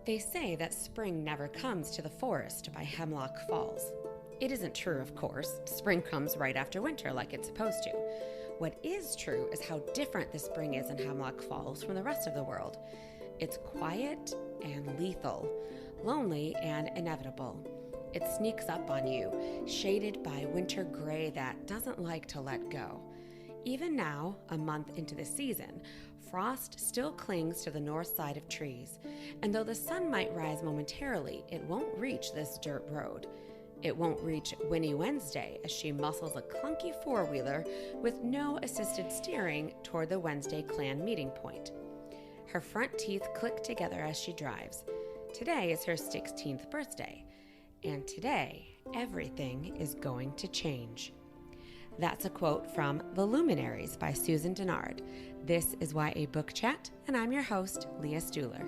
They say that spring never comes to the forest by Hemlock Falls. It isn't true, of course. Spring comes right after winter, like it's supposed to. What is true is how different the spring is in Hemlock Falls from the rest of the world. It's quiet and lethal, lonely and inevitable. It sneaks up on you, shaded by winter gray that doesn't like to let go. Even now, a month into the season, frost still clings to the north side of trees, and though the sun might rise momentarily, it won't reach this dirt road. It won't reach Winnie Wednesday as she muscles a clunky four-wheeler with no assisted steering toward the Wednesday clan meeting point. Her front teeth click together as she drives. Today is her 16th birthday, and today everything is going to change. That's a quote from The Luminaries by Susan Dennard. This is YA Book Chat, and I'm your host, Leah Stuhler.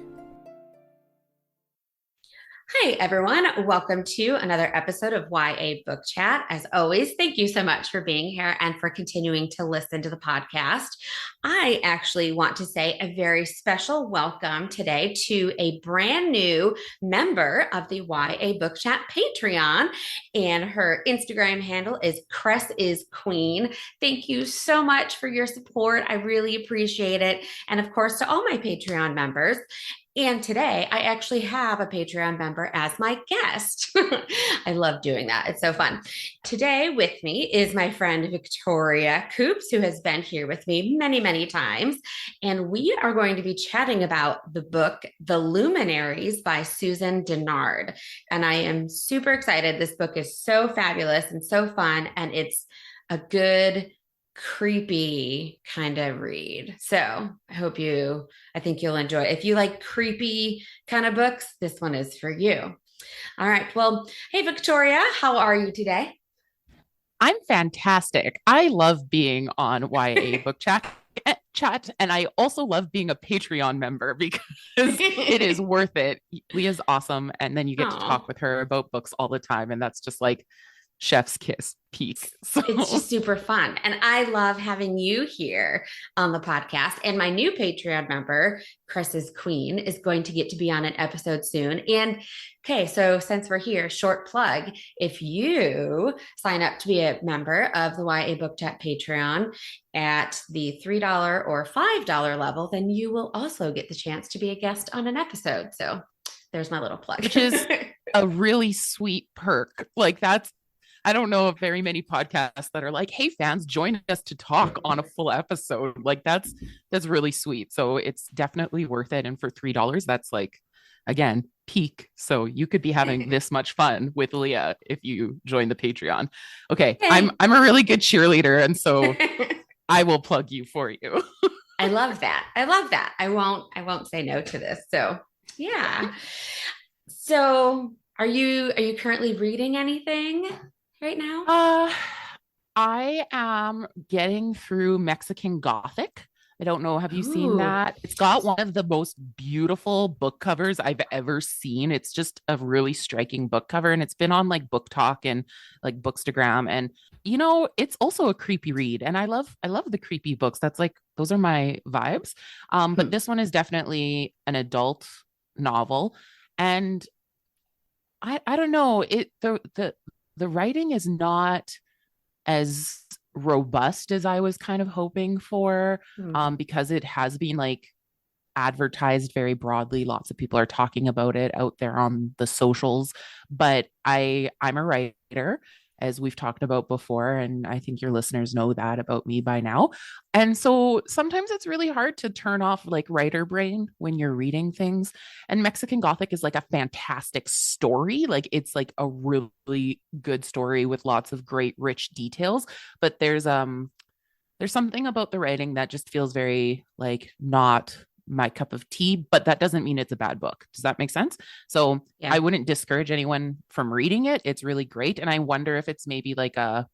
Hi, everyone. Welcome to another episode of YA Book Chat. As always, thank you so much for being here and for continuing to listen to the podcast. I actually want to say a very special welcome today to a brand new member of the YA Book Chat Patreon, and her Instagram handle is Cress is Queen. Thank you so much for your support. I really appreciate it. And of course, to all my Patreon members. And today I actually have a Patreon member as my guest. I love doing that. It's so fun. Today with me is my friend Victoria Coops, who has been here with me many, many times. And we are going to be chatting about the book, The Luminaries by Susan Dennard. And I am super excited. This book is so fabulous and so fun. And it's a good, creepy kind of read. So I think you'll enjoy it. If you like creepy kind of books, this one is for you. All right. Well, hey, Victoria, how are you today? I'm fantastic. I love being on YA Book Chat, and I also love being a Patreon member because it is worth it. Leah's awesome, and then you get to talk with her about books all the time, and that's just like chef's kiss peak. So it's just super fun. And I love having you here on the podcast. And my new Patreon member, Cress's Queen, is going to get to be on an episode soon. And okay, so since we're here, short plug, if you sign up to be a member of the YA Book Chat Patreon at the $3 or $5 level, then you will also get the chance to be a guest on an episode. So there's my little plug. Which is a really sweet perk. Like I don't know of very many podcasts that are like, hey, fans, join us to talk on a full episode. Like that's really sweet. So it's definitely worth it. And for $3, that's like, again, peak. So you could be having this much fun with Leah if you join the Patreon. Okay. I'm a really good cheerleader. And so I will plug you for you. I love that. I won't say no to this. So yeah. So are you currently reading anything right now? I am getting through Mexican Gothic. I don't know. Have you seen that? It's got one of the most beautiful book covers I've ever seen. It's just a really striking book cover, and it's been on like Book Talk and like Bookstagram. And it's also a creepy read, and I love the creepy books. That's like those are my vibes. But this one is definitely an adult novel, and I don't know. The writing is not as robust as I was kind of hoping for, because it has been like advertised very broadly. Lots of people are talking about it out there on the socials, but I'm a writer, as we've talked about before, and I think your listeners know that about me by now. And so sometimes it's really hard to turn off like writer brain when you're reading things. And Mexican Gothic is like a fantastic story. Like it's like a really good story with lots of great rich details, but there's something about the writing that just feels very like not my cup of tea, but that doesn't mean it's a bad book. Does that make sense? So yeah. I wouldn't discourage anyone from reading it. It's really great. And I wonder if it's maybe like a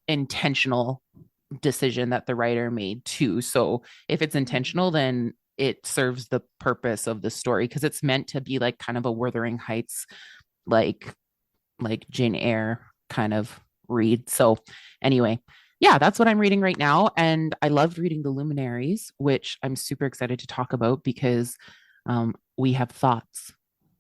intentional decision that the writer made too. So if it's intentional, then it serves the purpose of the story, because it's meant to be like kind of a Wuthering Heights, like Jane Eyre kind of read. So anyway, yeah, that's what I'm reading right now. And I loved reading The Luminaries, which I'm super excited to talk about because we have thoughts.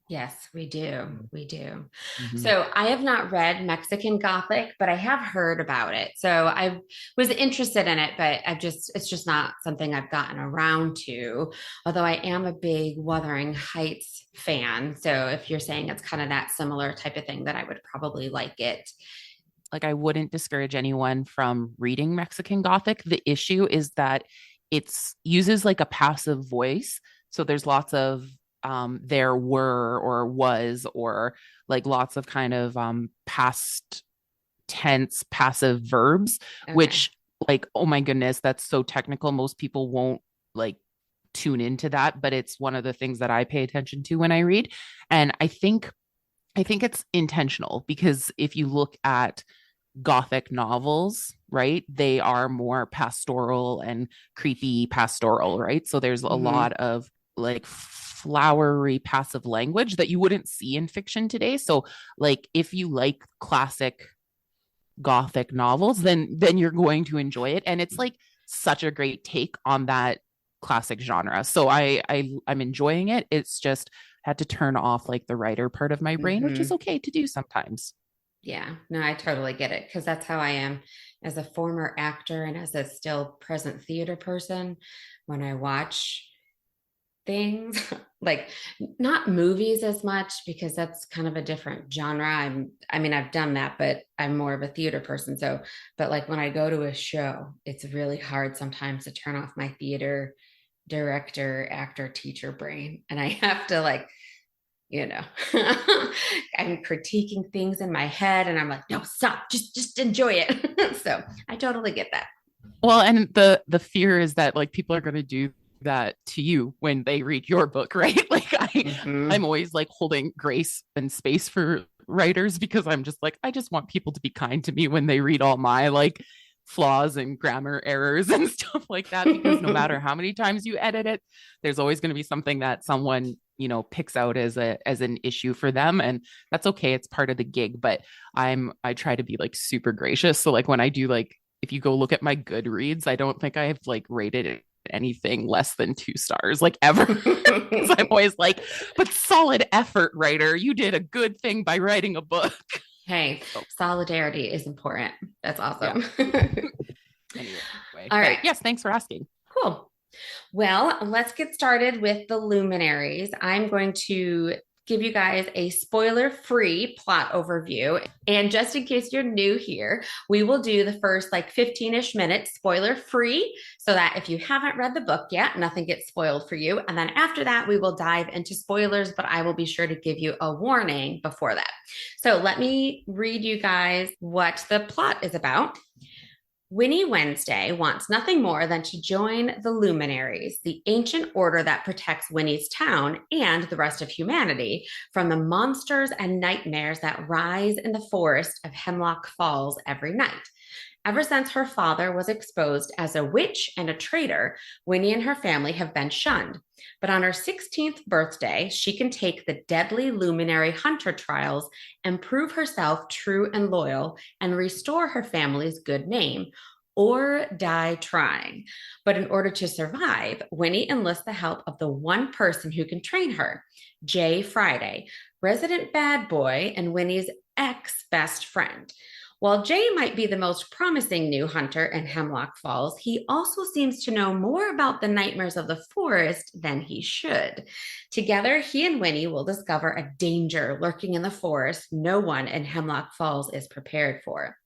Yes, we do. We do. Mhm. So I have not read Mexican Gothic, but I have heard about it. So I was interested in it, but it's just not something I've gotten around to. Although I am a big Wuthering Heights fan. So if you're saying it's kind of that similar type of thing, that I would probably like it. Like, I wouldn't discourage anyone from reading Mexican Gothic. The issue is that it's uses like a passive voice. So there's lots of there were or was, or like lots of kind of past tense passive verbs, Okay. which, like, oh my goodness, that's so technical. Most people won't like tune into that, but it's one of the things that I pay attention to when I read. And I think it's intentional, because if you look at Gothic novels, right, they are more pastoral and creepy pastoral, right? So there's a Hmm. lot of like flowery passive language that you wouldn't see in fiction today. So like if you like classic Gothic novels, then you're going to enjoy it. And it's like such a great take on that classic genre. So I'm enjoying it. It's just had to turn off like the writer part of my brain, which is Hmm. okay to do sometimes. Yeah, no, I totally get it because that's how I am as a former actor and as a still present theater person. When I watch things like not movies as much because that's kind of a different genre. I mean, I've done that, but I'm more of a theater person. So, but like when I go to a show, it's really hard sometimes to turn off my theater director, actor, teacher brain. And I have to like, you know, I'm critiquing things in my head and I'm like, no, stop, just enjoy it. So I totally get that. Well, and the fear is that like people are going to do that to you when they read your book, right? Like I'm Hmm. always like holding grace and space for writers, because I'm just like, I just want people to be kind to me when they read all my like flaws and grammar errors and stuff like that, because no matter how many times you edit it, there's always going to be something that someone, picks out as an issue for them, and that's okay. It's part of the gig. But I try to be like super gracious. So like when I do, like, if you go look at my Goodreads, I don't think I've like rated it anything less than 2 stars, like, ever. Because I'm always like, but solid effort, writer. You did a good thing by writing a book. Hey, So solidarity is important. That's yeah. awesome. Anyway, All but right, yes, thanks for asking. cool. Well, let's get started with the Luminaries. I'm going to give you guys a spoiler free plot overview. And just in case you're new here, we will do the first like 15-ish minutes spoiler free so that if you haven't read the book yet, nothing gets spoiled for you. And then after that, we will dive into spoilers, but I will be sure to give you a warning before that. So let me read you guys what the plot is about. Winnie Wednesday wants nothing more than to join the Luminaries, the ancient order that protects Winnie's town and the rest of humanity from the monsters and nightmares that rise in the forest of Hemlock Falls every night. Ever since her father was exposed as a witch and a traitor, Winnie and her family have been shunned. But on her 16th birthday, she can take the deadly luminary hunter trials and prove herself true and loyal and restore her family's good name, or die trying. But in order to survive, Winnie enlists the help of the one person who can train her, Jay Friday, resident bad boy and Winnie's ex best friend. While Jay might be the most promising new hunter in Hemlock Falls, he also seems to know more about the nightmares of the forest than he should. Together, he and Winnie will discover a danger lurking in the forest no one in Hemlock Falls is prepared for.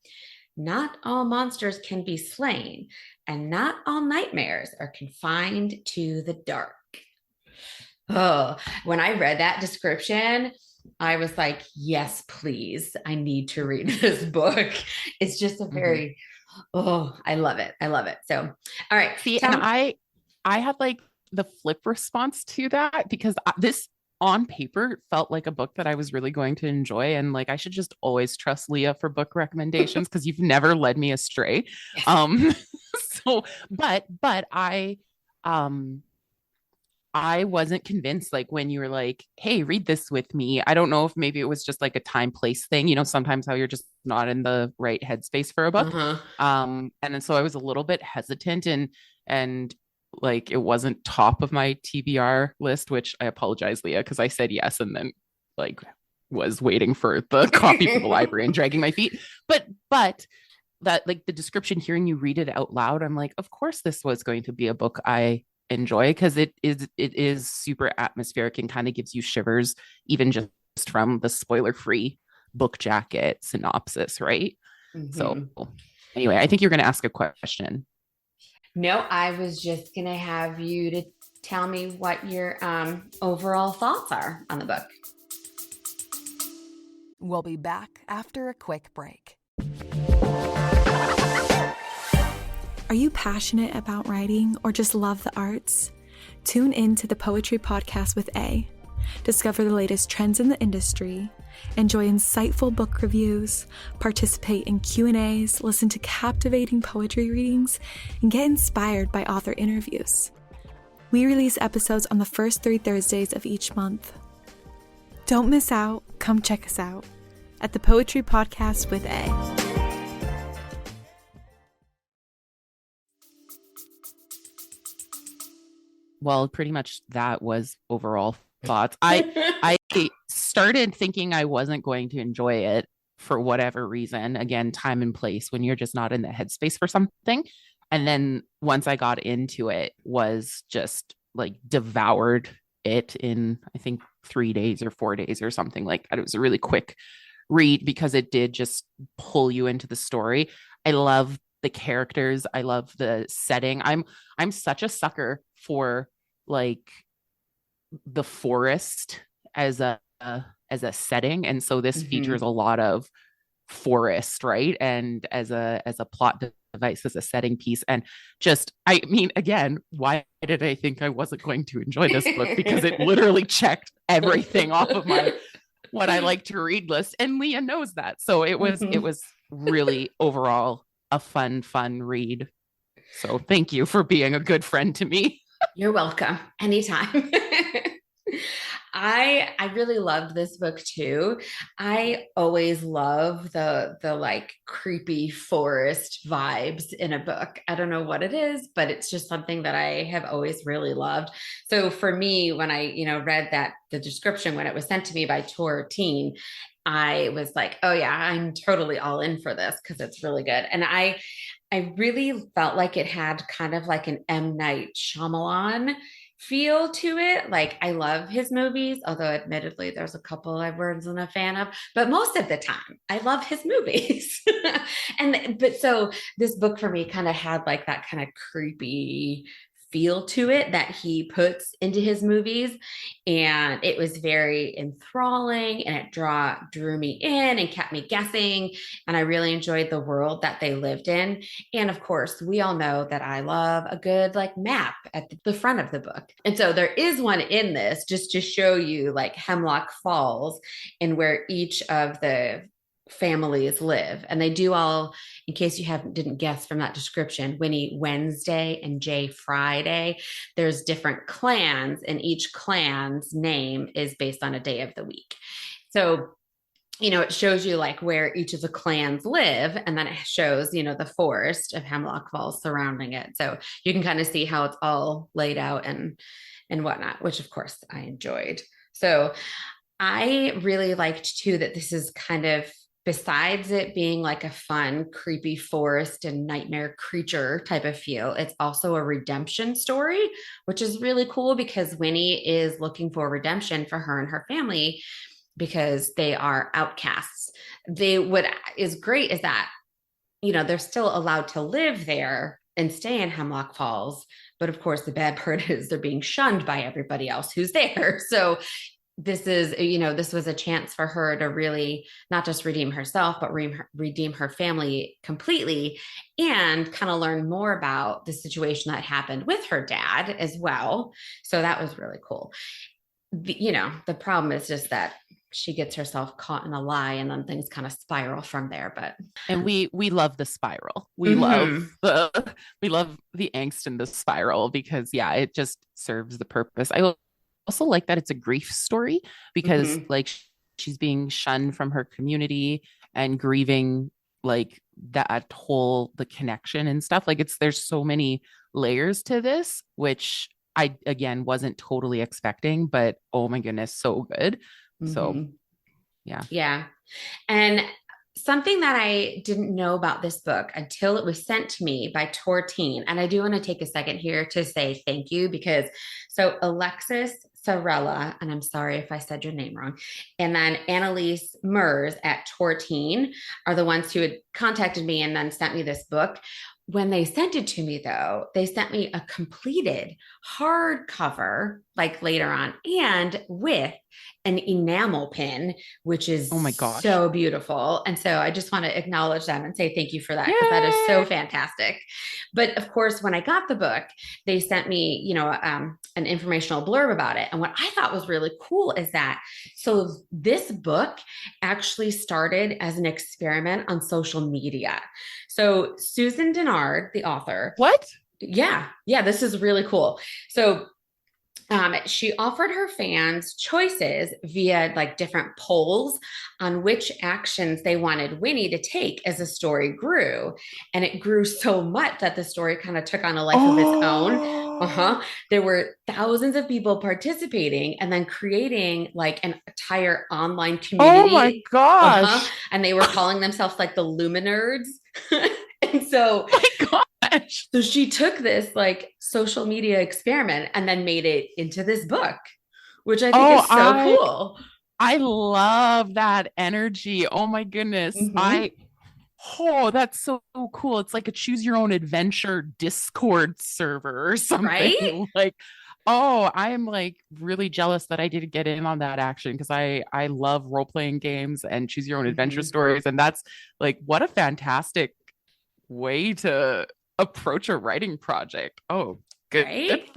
Not all monsters can be slain, and not all nightmares are confined to the dark. Oh, when I read that description, I was like, yes, please. I need to read this book. It's just a Mhm. very, oh, I love it. I love it. So, all right. See, and Tell I had like the flip response to that, because this on paper felt like a book that I was really going to enjoy, and like I should just always trust Leah for book recommendations, because you've never led me astray. yes. Um, so, but um I wasn't convinced, like, when you were like, hey, read this with me. I don't know if maybe it was just like a time place thing, sometimes how you're just not in the right headspace for a book. Uh-huh. And then so I was a little bit hesitant, and like it wasn't top of my TBR list, which I apologize, Leah, because I said yes and then like was waiting for the copy from the library and dragging my feet. But that like the description, hearing you read it out loud, I'm like, of course this was going to be a book I enjoy because it is super atmospheric and kind of gives you shivers, even just from the spoiler-free book jacket synopsis, right? So Mhm. anyway, I think you're going to ask a question. No, I was just going to have you to tell me what your overall thoughts are on the book. We'll be back after a quick break. Are you passionate about writing or just love the arts? Tune in to the Poetry Podcast with A. Discover the latest trends in the industry, enjoy insightful book reviews, participate in Q&As, listen to captivating poetry readings, and get inspired by author interviews. We release episodes on the first 3 Thursdays of each month. Don't miss out. Come check us out at the Poetry Podcast with A. Well, pretty much that was overall thoughts. I started thinking I wasn't going to enjoy it for whatever reason. Again, time and place when you're just not in the headspace for something. And then once I got into it, was just like devoured it in I think 3 days or 4 days or something like that. It was a really quick read because it did just pull you into the story. I love the characters. I love the setting. I'm such a sucker for like the forest as a setting, and so this features Mhm. a lot of forest, right? And as a plot device, as a setting piece, and just I mean, again, why did I think I wasn't going to enjoy this book? Because it literally checked everything off of my what I like to read list, and Leah knows that. So it Mhm. was really overall a fun read. So thank you for being a good friend to me. You're welcome. Anytime. I really loved this book too. I always love the like creepy forest vibes in a book. I don't know what it is, but it's just something that I have always really loved. So for me, when I, read that the description when it was sent to me by Tor Teen, I was like, oh yeah, I'm totally all in for this because it's really good. And I really felt like it had kind of like an M. Night Shyamalan feel to it. Like I love his movies, although admittedly there's a couple I wasn't a fan of, but most of the time I love his movies. But so this book for me kind of had like that kind of creepy feel to it that he puts into his movies, and it was very enthralling, and it drew me in and kept me guessing, and I really enjoyed the world that they lived in. And of course, we all know that I love a good like map at the front of the book. And so there is one in this just to show you like Hemlock Falls and where each of the families live. And they do all, in case you haven't didn't guess from that description, Winnie Wednesday and Jay Friday. There's different clans, and each clan's name is based on a day of the week. So it shows you like where each of the clans live, and then it shows, the forest of Hemlock Falls surrounding it. So you can kind of see how it's all laid out and whatnot, which of course I enjoyed. So I really liked too that this is kind of, besides it being like a fun, creepy forest and nightmare creature type of feel, it's also a redemption story, which is really cool because Winnie is looking for redemption for her and her family because they are outcasts. What is great is that, they're still allowed to live there and stay in Hemlock Falls. But of course, the bad part is they're being shunned by everybody else who's there. So this was a chance for her to really not just redeem herself, but redeem her family completely, and kind of learn more about the situation that happened with her dad as well. So that was really cool. The problem is just that she gets herself caught in a lie, and then things kind of spiral from there. But And we love the spiral. We love Mhm. the angst in the spiral because yeah, it just serves the purpose. I also like that it's a grief story because Mhm. like she's being shunned from her community and grieving like that whole the connection and stuff. Like there's so many layers to this, which I again wasn't totally expecting, but oh my goodness, so good. So yeah. Yeah. And something that I didn't know about this book until it was sent to me by Tortine. And I do want to take a second here to say thank you, because so Alexis Sarella, and I'm sorry if I said your name wrong, and then Annalise Mers at Tortine are the ones who had contacted me and then sent me this book. When they sent it to me, though, they sent me a completed hardcover, like later on, and with an enamel pin, which is oh my gosh, so beautiful. And so I just want to acknowledge them and say thank you for that, because that is so fantastic. But of course, when I got the book, they sent me, you know, an informational blurb about it. And what I thought was really cool is that, so this book actually started as an experiment on social media. So Susan Dennard, the author. What? Yeah. This is really cool. So she offered her fans choices via like different polls on which actions they wanted Winnie to take as the story grew. And it grew so much that the story kind of took on a life of its own. There were thousands of people participating and then creating like an entire online community. Oh my gosh. And they were calling themselves like the Luminaries. And so, oh my gosh. So she took this like social media experiment and then made it into this book, which I think is so cool. I love that energy. Oh my goodness. That's so cool. It's like a choose your own adventure Discord server or something. Right? Like, oh, I'm like really jealous that I didn't get in on that action, because I love role-playing games and choose your own adventure stories. And that's like, what a fantastic way to approach a writing project. Oh, good, right? good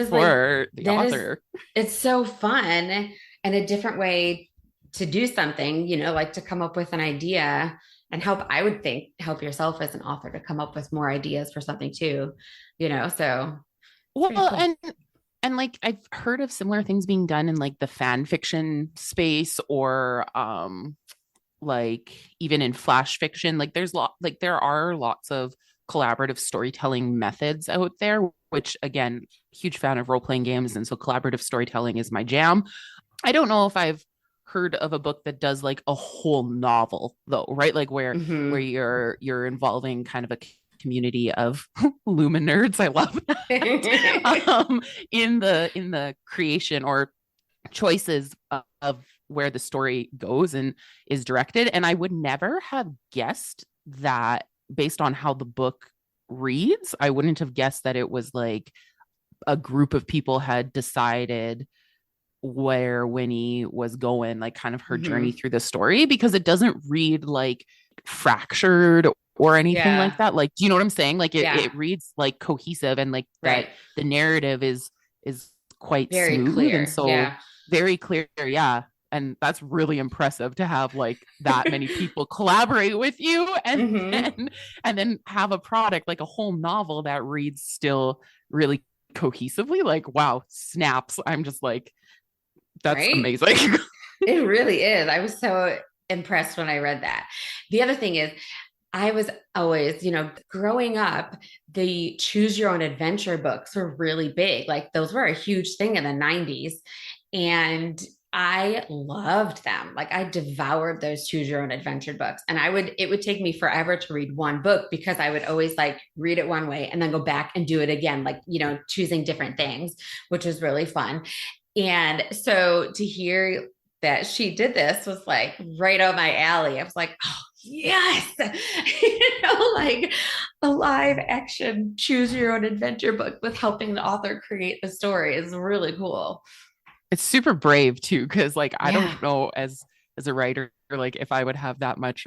for the author. It's so fun and a different way to do something, you know, like to come up with an idea and I would think help yourself as an author to come up with more ideas for something too, you know. So well, cool. and like I've heard of similar things being done in like the fan fiction space, or like even in flash fiction. Like there are lots of collaborative storytelling methods out there, which again, huge fan of role-playing games, and so collaborative storytelling is my jam. I don't know if I've heard of a book that does like a whole novel though, right? Like where you're involving kind of a community of Luminaries. I love that. In the creation or choices of where the story goes and is directed. And I would never have guessed that based on how the book reads. I wouldn't have guessed that it was like a group of people had decided where Winnie was going, like kind of her journey through the story, because it doesn't read like fractured or anything like that. Like, do you know what I'm saying? Like it reads like cohesive, and like that the narrative is quite very smooth clear. And so very clear. Yeah. And that's really impressive to have like that many people collaborate with you and then have a product, like a whole novel that reads still really cohesively. Like, wow, snaps. I'm just like, that's amazing. It really is. I was so impressed when I read that. The other thing is, I was always, you know, growing up, the choose your own adventure books were really big. Like those were a huge thing in the 90s. And I loved them. Like I devoured those choose your own adventure books. And it would take me forever to read one book, because I would always like read it one way and then go back and do it again, like, you know, choosing different things, which was really fun. And so to hear that she did this was like right up my alley. I was like, oh, yes, you know, like a live action choose your own adventure book with helping the author create the story is really cool. It's super brave too, because like I don't know as a writer, like if I would have that much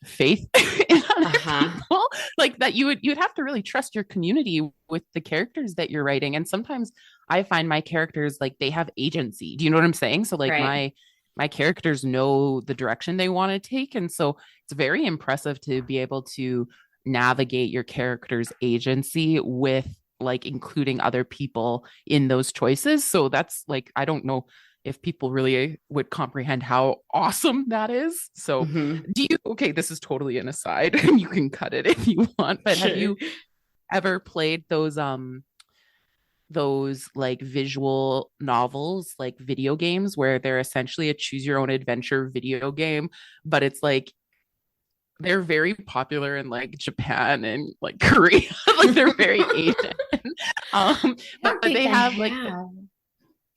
faith in other people, like that you'd have to really trust your community with the characters that you're writing. And sometimes I find my characters, like they have agency. Do you know what I'm saying? So like my characters know the direction they want to take. And so it's very impressive to be able to navigate your character's agency with like including other people in those choices. So that's like, I don't know if people really would comprehend how awesome that is. So okay, this is totally an aside and you can cut it if you want, but have you ever played those like visual novels, like video games where they're essentially a choose your own adventure video game, but it's like they're very popular in like Japan and like Korea. Like they're very Asian. But they have like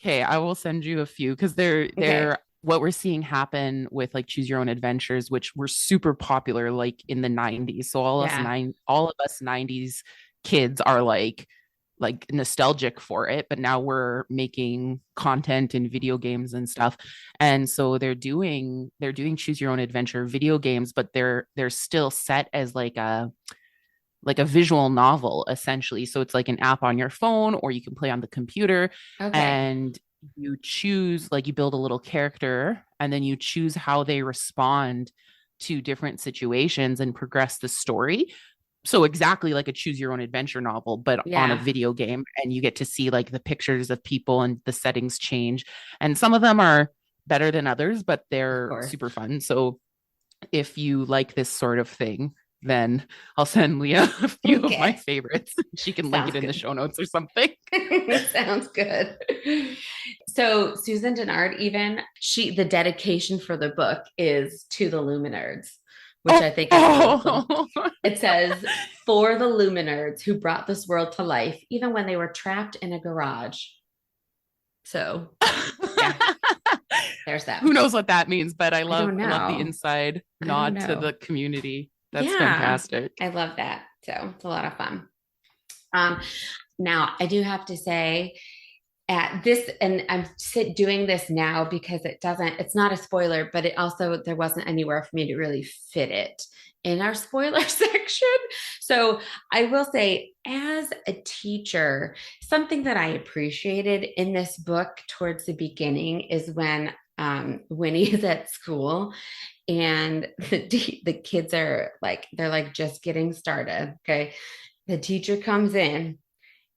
okay, I will send you a few because they're what we're seeing happen with like choose your own adventures, which were super popular like in the 90s. So all of us 90s kids are like nostalgic for it, but now we're making content and video games and stuff. And so they're doing choose your own adventure video games, but they're still set as like a visual novel essentially. So it's like an app on your phone or you can play on the computer and you choose, like you build a little character and then you choose how they respond to different situations and progress the story. So exactly like a choose your own adventure novel, but on a video game, and you get to see like the pictures of people and the settings change. And some of them are better than others, but they're super fun. So if you like this sort of thing, then I'll send Leah a few of my favorites. She can link it in the show notes or something. Sounds good. So Susan Dennard, the dedication for the book is to the Luminaries, which I think is awesome. It says, for the Luminaries who brought this world to life, even when they were trapped in a garage. So yeah, there's that. Who knows what that means, but I love the inside nod to the community. That's fantastic. I love that. So it's a lot of fun. Now I do have to say at this, and I'm doing this now because it's not a spoiler, but it also, there wasn't anywhere for me to really fit it in our spoiler section. So I will say, as a teacher, something that I appreciated in this book towards the beginning is when Winnie is at school and the kids are like, they're like just getting started. Okay. The teacher comes in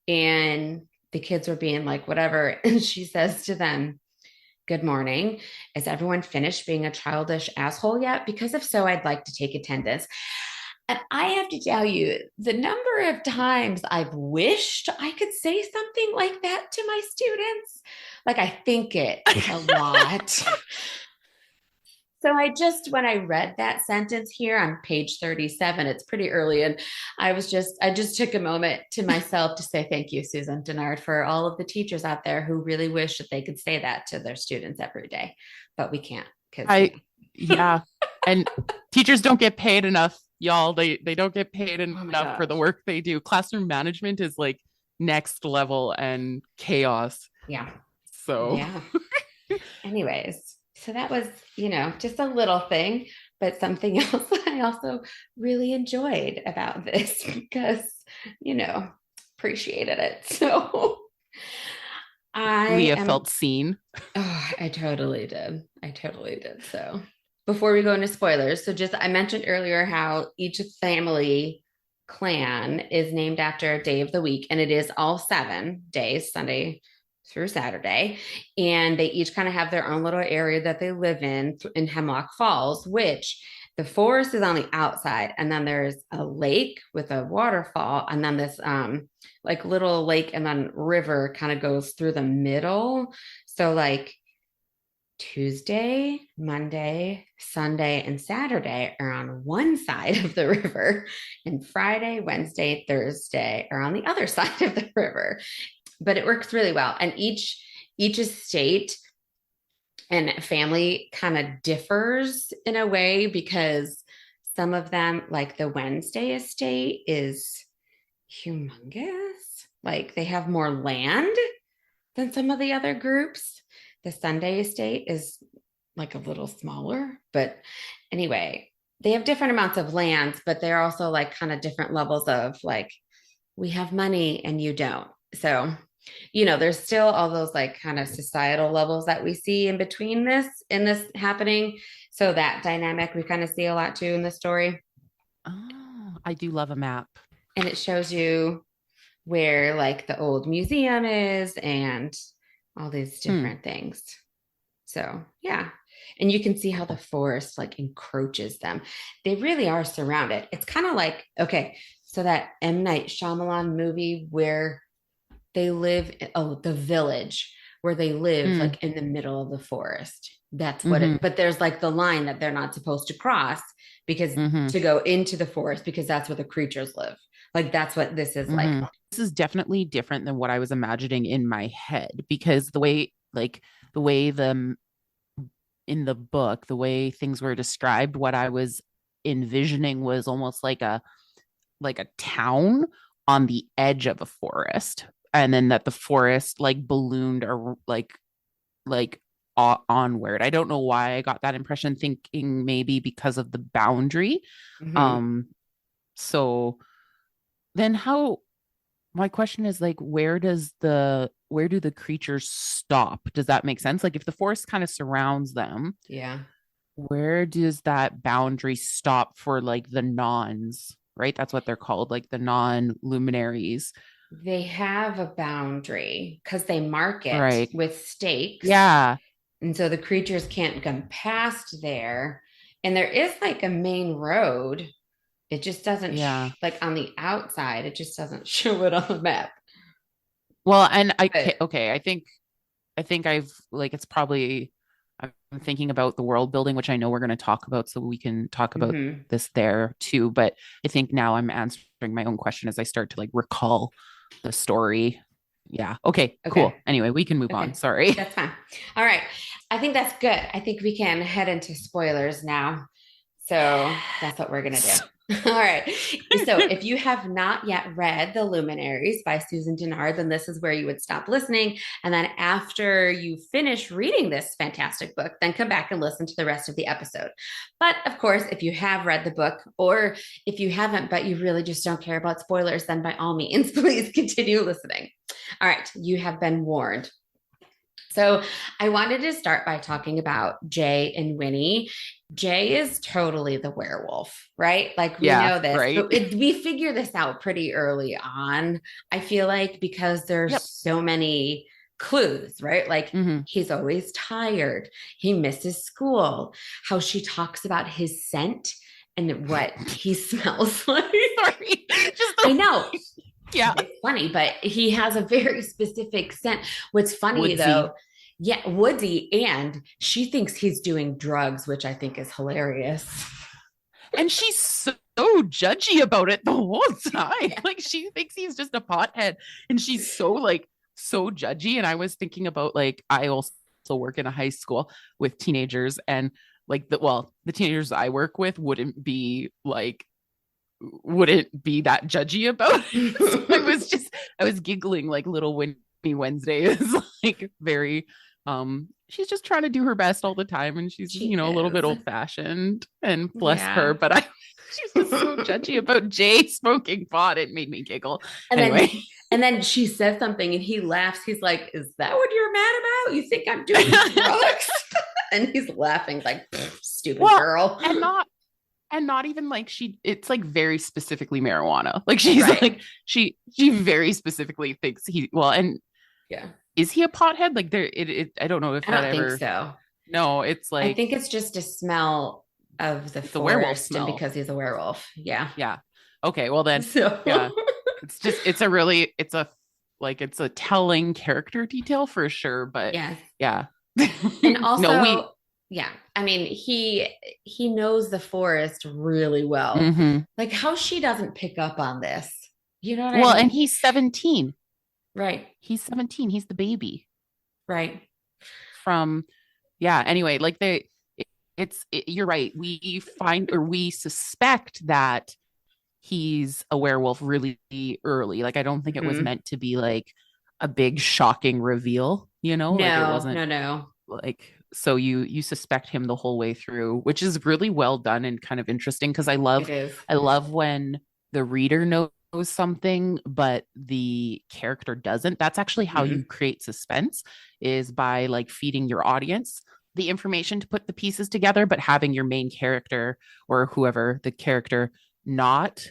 and the kids are being like, whatever. And she says to them, "Good morning. Is everyone finished being a childish asshole yet? Because if so, I'd like to take attendance." And I have to tell you, the number of times I've wished I could say something like that to my students, like I think it a lot. So when I read that sentence here on page 37, it's pretty early. And I just took a moment to myself to say, thank you, Susan Dennard, for all of the teachers out there who really wish that they could say that to their students every day, but we can't. And teachers don't get paid enough, y'all. They don't get paid enough for the work they do. Classroom management is like next level and chaos. Yeah. So anyways. So that was, just a little thing, but something else I also really enjoyed about this because, appreciated it. So Leah felt seen. Oh, I totally did. So before we go into spoilers, I mentioned earlier how each family clan is named after a day of the week, and it is all 7 days, Sunday through Saturday. And they each kind of have their own little area that they live in Hemlock Falls, which the forest is on the outside. And then there's a lake with a waterfall. And then this like little lake and then river kind of goes through the middle. So like Tuesday, Monday, Sunday, and Saturday are on one side of the river, and Friday, Wednesday, Thursday are on the other side of the river. But it works really well. And each estate and family kind of differs in a way, because some of them, like the Wednesday estate, is humongous. Like they have more land than some of the other groups. The Sunday estate is like a little smaller, but anyway, they have different amounts of lands, but they're also like kind of different levels of like, we have money and you don't. So, there's still all those like kind of societal levels that we see in between this happening. So that dynamic we kind of see a lot too in the story. Oh, I do love a map. And it shows you where like the old museum is and all these different things. So, yeah. And you can see how the forest like encroaches them. They really are surrounded. It's kind of like, okay, so that M. Night Shyamalan movie where they live, oh, The Village, where they live Mm. like in the middle of the forest. That's what Mm-hmm. it, but there's like the line that they're not supposed to cross because Mm-hmm. to go into the forest because that's where the creatures live. Like that's what this is like. Mm-hmm. This is definitely different than what I was imagining in my head, because the way the in the book, the way things were described, what I was envisioning was almost like a town on the edge of a forest, and then that the forest like ballooned or like onward. I don't know why I got that impression, thinking maybe because of the boundary. Mhm. Um, so then how my question is like, where do the creatures stop? Does that make sense? Like if the forest kind of surrounds them, Yeah. where does that boundary stop for like the nons, right? That's what they're called, like the non-luminaries. They have a boundary because they mark it Right. with stakes. Yeah. And so the creatures can't come past there. And there is like a main road. It just doesn't, Yeah. like on the outside, it just doesn't show it on the map. Well, and But okay, I think I've like it's probably I'm thinking about the world building, which I know we're going to talk about, so we can talk about mhm. this there too. But I think now I'm answering my own question as I start to like recall the story. Yeah. Okay, Okay. cool. Anyway, we can move on. Okay. Sorry. That's fine. All right. I think that's good. I think we can head into spoilers now. So that's what we're going to do. All right. So if you have not yet read The Luminaries by Susan Dennard, then this is where you would stop listening. And then after you finish reading this fantastic book, then come back and listen to the rest of the episode. But of course, if you have read the book, or if you haven't, but you really just don't care about spoilers, then by all means, please continue listening. All right. You have been warned. So I wanted to start by talking about Jay and Winnie. Jay is totally the werewolf, right? Like we Yeah, know this, right. but we figure this out pretty early on. I feel like because there's Yep. so many clues, right? Like Mm-hmm. he's always tired, he misses school, how she talks about his scent and what he smells like. Sorry. Just I know yeah. it's funny, but he has a very specific scent. What's funny Woodsy. though, yeah, woodsy, and she thinks he's doing drugs, which I think is hilarious. And she's so judgy about it the whole time. Yeah. Like she thinks he's just a pothead, and she's so judgy. And I was thinking about like I also work in a high school with teenagers, and like the teenagers I work with wouldn't be that judgy about it. So I was giggling like little Winnie Wednesday is like very she's just trying to do her best all the time, and she's She a little bit is. old fashioned, and bless Yeah. her, but she's just so judgy about Jay smoking pot. It made me giggle. And Anyway. then she says something and he laughs. He's like, "Is that what you're mad about? You think I'm doing drugs?" And he's laughing like, "Stupid girl." And not even like it's like very specifically marijuana. Like she's Right. like she very specifically thinks and Yeah. is he a pothead? Like I don't know if I that don't ever think so. No, it's I like think it's just a smell of the it's a werewolf forest and smell. because he's a werewolf. Yeah. Yeah. Okay, well then So yeah. It's a telling character detail for sure, but yes. yeah. And also No, yeah, I mean he knows the forest really well. Mhm. Like how she doesn't pick up on this. You know what Well, I mean? and he's 17. Right. He's 17. He's the baby Right. from yeah. Anyway, like you're right. We suspect that he's a werewolf really early. Like I don't think it was Mhm. meant to be like a big shocking reveal, like it wasn't No. like so you suspect him the whole way through, which is really well done and kind of interesting because It is. I love when the reader knows something but the character doesn't. That's actually how you create suspense, is by like feeding your audience the information to put the pieces together, but having your main character or whoever the character not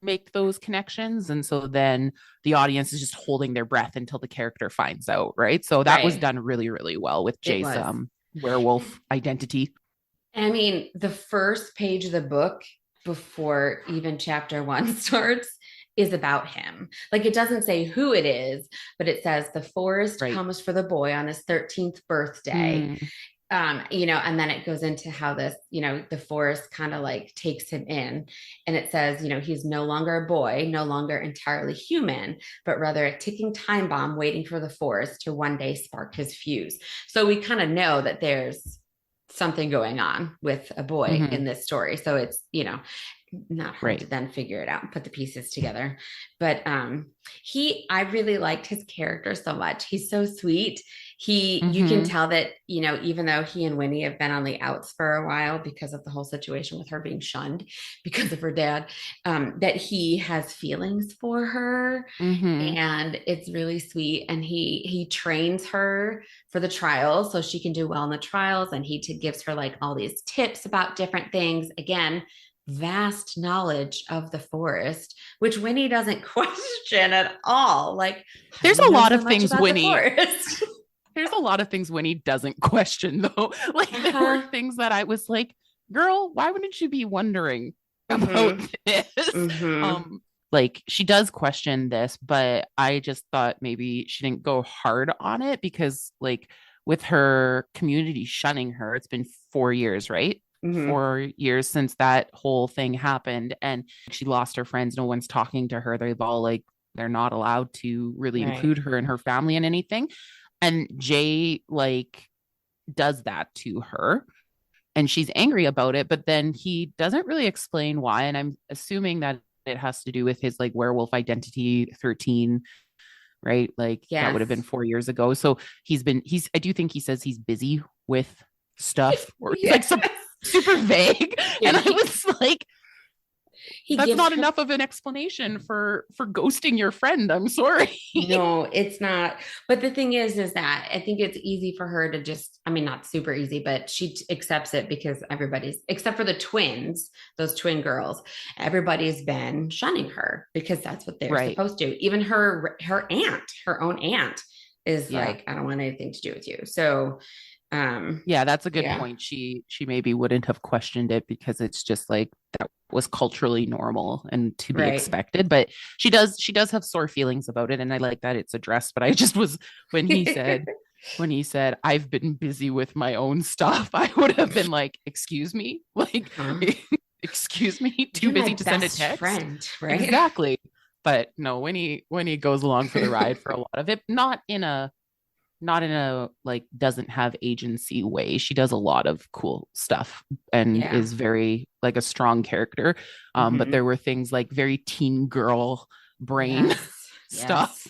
make those connections. And so then the audience is just holding their breath until the character finds out, right? So that was Right. done really, really well with It Jay's was. werewolf identity. I mean, the first page of the book before even chapter 1 starts is about him. Like, it doesn't say who it is, but it says the forest comes for the boy on his 13th birthday. And then it goes into how this, the forest kind of like takes him in, and it says, he's no longer a boy, no longer entirely human, but rather a ticking time bomb waiting for the forest to one day spark his fuse. So we kind of know that there's something going on with a boy in this story. So it's, not hard to then figure it out and put the pieces together. But I really liked his character so much. He's so sweet. You can tell that, even though he and Winnie have been on the outs for a while because of the whole situation with her being shunned because of her dad, that he has feelings for her, and it's really sweet. And he trains her for the trials so she can do well in the trials. And he gives her like all these tips about different things. Again, vast knowledge of the forest, which Winnie doesn't question at all. Like, there's a lot of things Winnie there's a lot of things Winnie doesn't question, though. Like, there were things that I was like, girl, why wouldn't you be wondering about this? Like, she does question this, but I just thought maybe she didn't go hard on it because, like, with her community shunning her, it's been 4 years, right? 4 years since that whole thing happened, and she lost her friends. No one's talking to her. They've all like, they're not allowed to really include her and her family in anything. And Jay like does that to her, and she's angry about it, but then he doesn't really explain why. And I'm assuming that it has to do with his like werewolf identity 13, right? Like that would have been 4 years ago. So I do think he says he's busy with stuff, or like some super vague. And I was like, that's not enough of an explanation for ghosting your friend. I'm sorry. No, it's not. But the thing is that I think it's easy for her to just, I mean, not super easy, but she accepts it because except for the twins, those twin girls, everybody's been shunning her because that's what they're supposed to. Even her own aunt is like, I don't want anything to do with you. So that's a good point. She maybe wouldn't have questioned it because it's just like that was culturally normal and to be expected, but she does have sore feelings about it, and I like that it's addressed. But I just was when he said I've been busy with my own stuff, I would have been like, excuse me, like excuse me, too busy to send a text, friend, right? Exactly. But no, when he goes along for the ride for a lot of it, not in a like doesn't have agency way. She does a lot of cool stuff and is very like a strong character. But there were things like very teen girl brain stuff,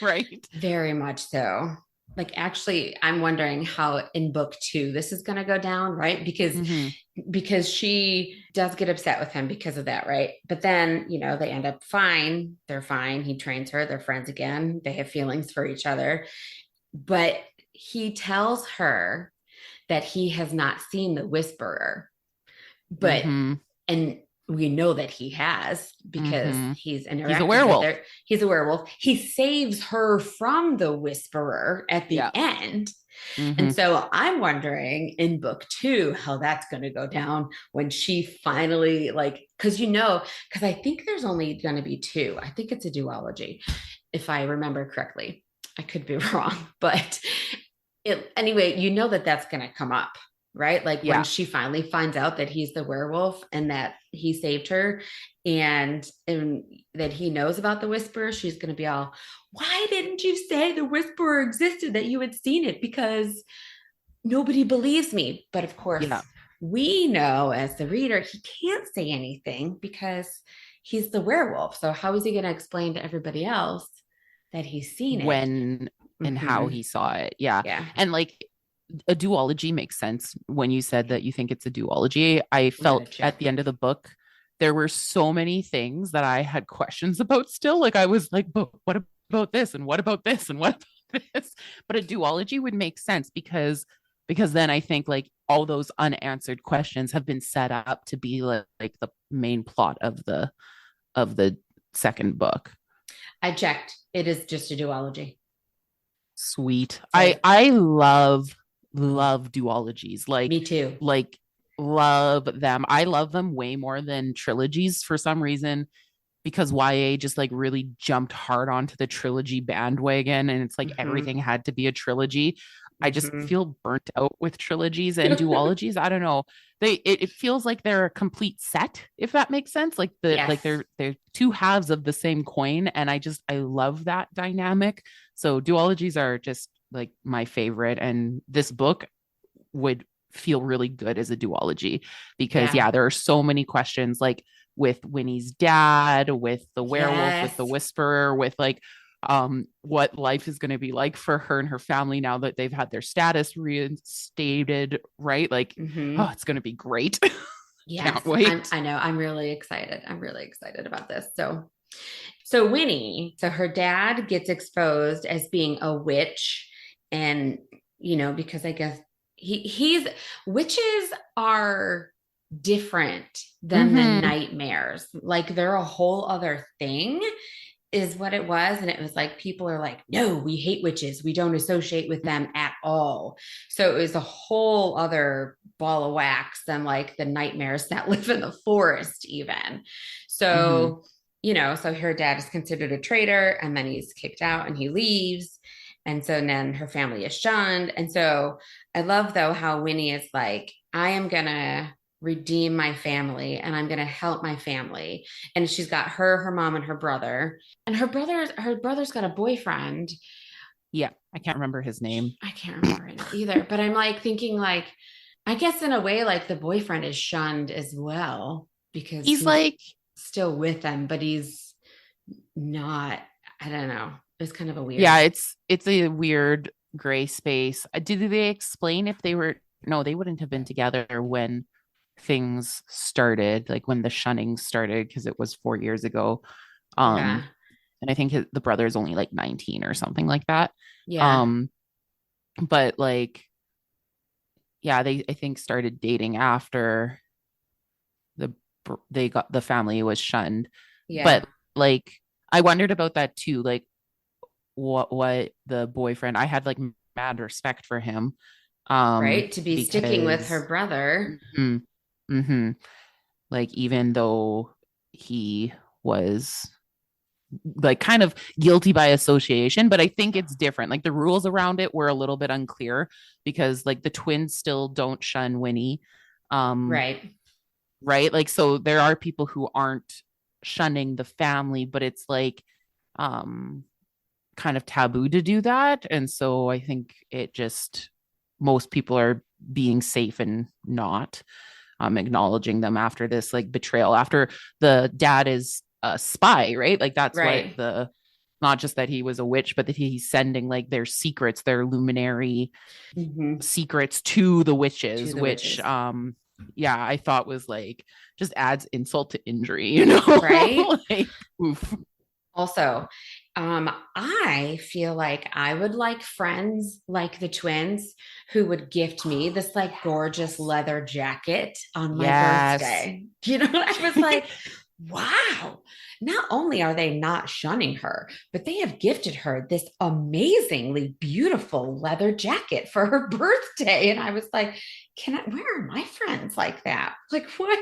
right? Very much so. Like, actually, I'm wondering how in book 2 this is going to go down, right? Because she does get upset with him because of that, right? But then, they end up fine. They're fine. He trains her. They're friends again. They have feelings for each other. But he tells her that he has not seen the Whisperer, but and we know that he has because he's a werewolf. He's a werewolf. He saves her from the Whisperer at the end. And so I'm wondering in book 2 how that's going to go down when she finally because I think there's only going to be 2. I think it's a duology, if I remember correctly. I could be wrong, but anyway, that's going to come up, right? Like when she finally finds out that he's the werewolf and that he saved her and that he knows about the Whisperer, she's going to be all, why didn't you say the Whisperer existed, that you had seen it? Because nobody believes me. But of course, we know as the reader, he can't say anything because he's the werewolf. So how is he going to explain to everybody else that he's seen it when and how he saw it? And like a duology makes sense. When you said that you think it's a duology, I felt at the end of the book there were so many things that I had questions about still. Like I was like, but what about this, and what about this, and what about this? But a duology would make sense because then I think like all those unanswered questions have been set up to be like the main plot of the second book. I checked. It is just a duology. Sweet. I love love duologies. Me too. Like love them. I love them way more than trilogies for some reason, because YA just like really jumped hard onto the trilogy bandwagon, and it's like everything had to be a trilogy. I just feel burnt out with trilogies and duologies. I don't know. It feels like they're a complete set, if that makes sense. Like they're two halves of the same coin, and I love that dynamic. So duologies are just like my favorite, and this book would feel really good as a duology because there are so many questions, like with Winnie's dad, with the werewolf, with the whisperer, with like what life is going to be like for her and her family now that they've had their status reinstated, right? Like, oh, it's going to be great. Can't wait. I know. I'm really excited. I'm really excited about this. So Winnie, so her dad gets exposed as being a witch, and because I guess witches are different than the nightmares. Like they're a whole other thing is what it was. And it was like, people are like, no, we hate witches. We don't associate with them at all. So it was a whole other ball of wax than like the nightmares that live in the forest even. So, so her dad is considered a traitor, and then he's kicked out and he leaves. And so then her family is shunned. And so I love though how Winnie is like, I am going to redeem my family and I'm going to help my family. And she's got her mom and her brother, and her brother's got a boyfriend. Yeah. I can't remember his name. I can't remember it either, but I'm like thinking like, I guess in a way, like the boyfriend is shunned as well because he's like still with them, but he's not, I don't know. It's kind of a weird. Yeah. It's a weird gray space. Did they explain if they were, no, they wouldn't have been together when things started, like when the shunning started, because it was 4 years ago. And I think the brother is only like 19 or something like that. But like, they I think started dating after the family was shunned. But like, I wondered about that too. Like what the boyfriend, I had like mad respect for him. Right. To be sticking with her brother. Like, even though he was like kind of guilty by association, but I think it's different. Like the rules around it were a little bit unclear because like the twins still don't shun Winnie. Right. Like, so there are people who aren't shunning the family, but it's like, kind of taboo to do that. And so I think most people are being safe and not acknowledging them after this like betrayal, after the dad is a spy, right? Like that's what not just that he was a witch, but that he's sending like their secrets, their luminary secrets to the witches, which I thought was like just adds insult to injury, right? Like, oof. Also, I feel like I would like friends like the twins who would gift me this like gorgeous leather jacket on my birthday. I was like, wow, not only are they not shunning her, but they have gifted her this amazingly beautiful leather jacket for her birthday. And I was like, where are my friends like that? Like what?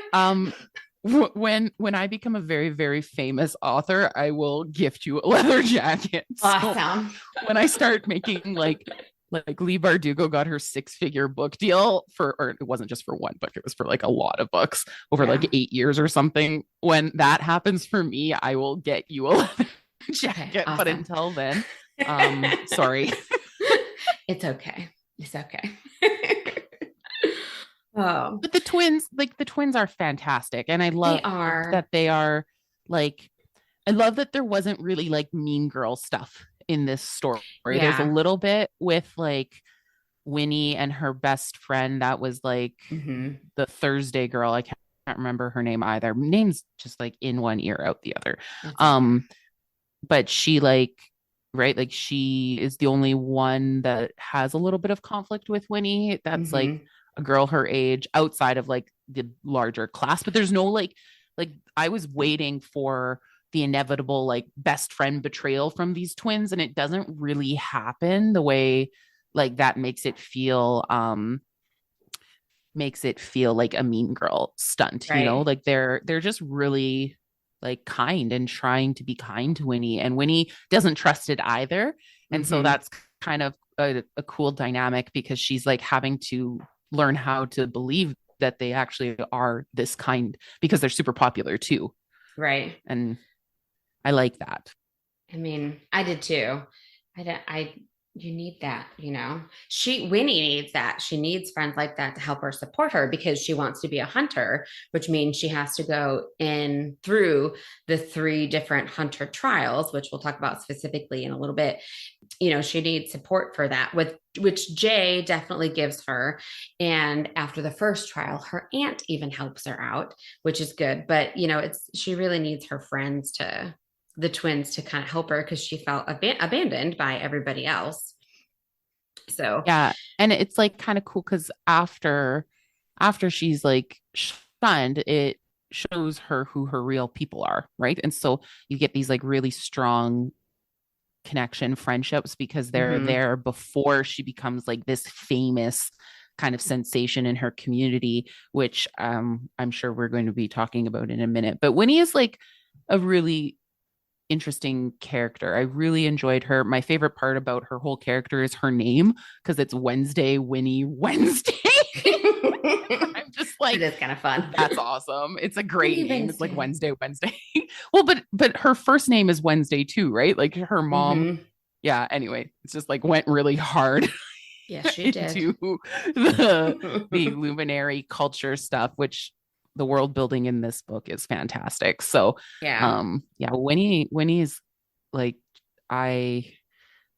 When I become a very, very famous author, I will gift you a leather jacket. Awesome. So when I start making like Leigh Bardugo got her 6-figure book deal or it wasn't just for one book, it was for like a lot of books over like 8 years or something. When that happens for me, I will get you a leather jacket. Okay, awesome. But until then, sorry. It's okay. It's okay. But the twins are fantastic. And I love that they are like, I love that there wasn't really like mean girl stuff in this story. There's a little bit with like Winnie and her best friend that was like the Thursday girl. I can't remember her name either. Name's just like in one ear, out the other. But she like, right, like she is the only one that has a little bit of conflict with Winnie. That's like a girl her age outside of like the larger class, but there's no like I was waiting for the inevitable like best friend betrayal from these twins, and it doesn't really happen the way like that makes it feel like a mean girl stunt, Right. like they're just really like kind and trying to be kind to Winnie, and Winnie doesn't trust it either. And so that's kind of a cool dynamic, because she's like having to learn how to believe that they actually are this kind, because they're super popular too. Right. And I like that. I mean, I did too. You need that, Winnie needs that. She needs friends like that to help her support her, because she wants to be a hunter, which means she has to go in through the 3 different hunter trials, which we'll talk about specifically in a little bit. She needs support for that, which Jay definitely gives her. And after the first trial, her aunt even helps her out, which is good. But, she really needs her friends the twins to kind of help her, because she felt abandoned by everybody else. So yeah, and it's like kind of cool, because after she's like shunned, it shows her who her real people are, right? And so you get these like really strong connection friendships, because they're there before she becomes like this famous kind of sensation in her community, which I'm sure we're going to be talking about in a minute. But Winnie is like a really interesting character. I really enjoyed her. My favorite part about her whole character is her name, because it's Wednesday, Winnie Wednesday. I'm just like, it is kind of fun. That's awesome. It's a great name. Wednesday. It's like Wednesday. Well, but her first name is Wednesday too, right? Like her mom. Yeah. Anyway, it's just like went really hard. Yes, she did. Into the luminary culture stuff, which the world building in this book is fantastic. So Winnie is like, I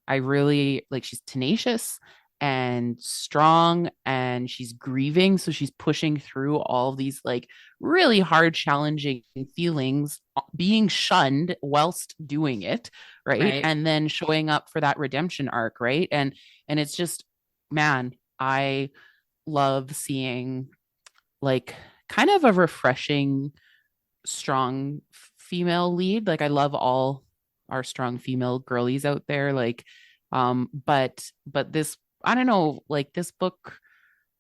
really like, she's tenacious and strong, and she's grieving, so she's pushing through all of these like really hard, challenging feelings, being shunned whilst doing it, right? And then showing up for that redemption arc, right? And it's just, man, I love seeing like kind of a refreshing, strong female lead. Like I love all our strong female girlies out there. Like, but this, I don't know, like this book,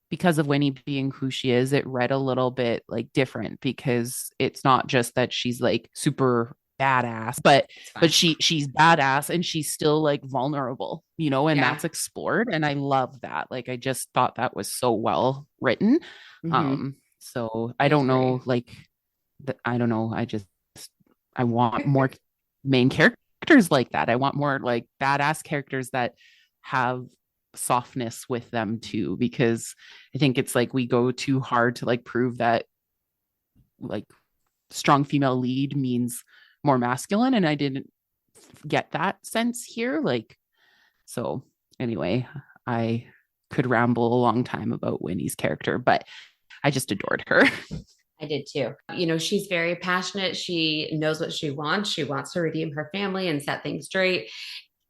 because of Winnie being who she is, it read a little bit like different, because it's not just that she's like super badass, but she's badass and she's still like vulnerable, and that's explored. And I love that. Like, I just thought that was so well written. So I don't know, like, I don't know. I want more main characters like that. I want more like badass characters that have softness with them too, because I think it's like we go too hard to like prove that like strong female lead means more masculine, and I didn't get that sense here. Like, so anyway, I could ramble a long time about Winnie's character, but I just adored her. I did too. She's very passionate. She knows what she wants. She wants to redeem her family and set things straight.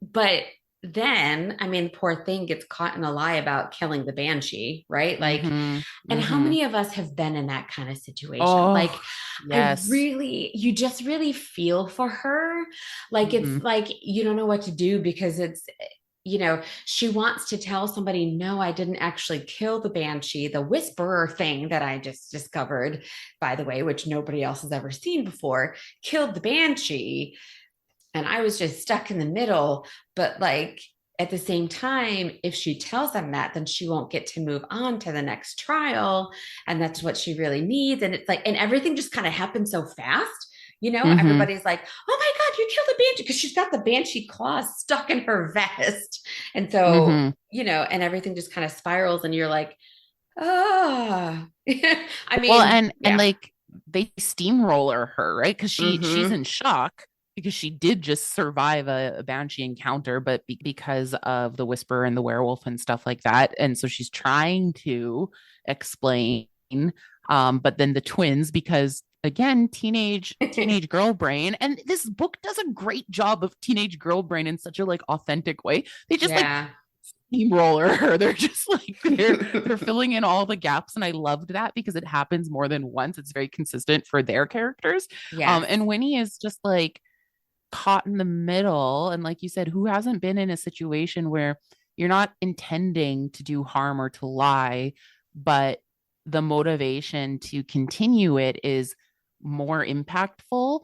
But then, I mean, poor thing gets caught in a lie about killing the banshee, right? Like, and how many of us have been in that kind of situation? Like, yes. You just really feel for her. Like, it's like, you don't know what to do, because it's, she wants to tell somebody, no, I didn't actually kill the banshee, the whisperer thing that I just discovered, by the way, which nobody else has ever seen before, killed the banshee. And I was just stuck in the middle. But like, at the same time, if she tells them that, then she won't get to move on to the next trial. And that's what she really needs. And it's like, and everything just kind of happens so fast. Everybody's like, oh my God, you killed the banshee, because she's got the banshee claws stuck in her vest. And so, and everything just kind of spirals, and you're like, I mean, well, and like they steamroller her, right? Because she's in shock, because she did just survive a banshee encounter, but because of the whisper and the werewolf and stuff like that. And so she's trying to explain, but then the twins, because again, teenage girl brain. And this book does a great job of teenage girl brain in such a like authentic way. They just like steamroller her. They're just like, they're filling in all the gaps. And I loved that, because it happens more than once. It's very consistent for their characters. And Winnie is just like caught in the middle. And like you said, who hasn't been in a situation where you're not intending to do harm or to lie, but the motivation to continue it is more impactful,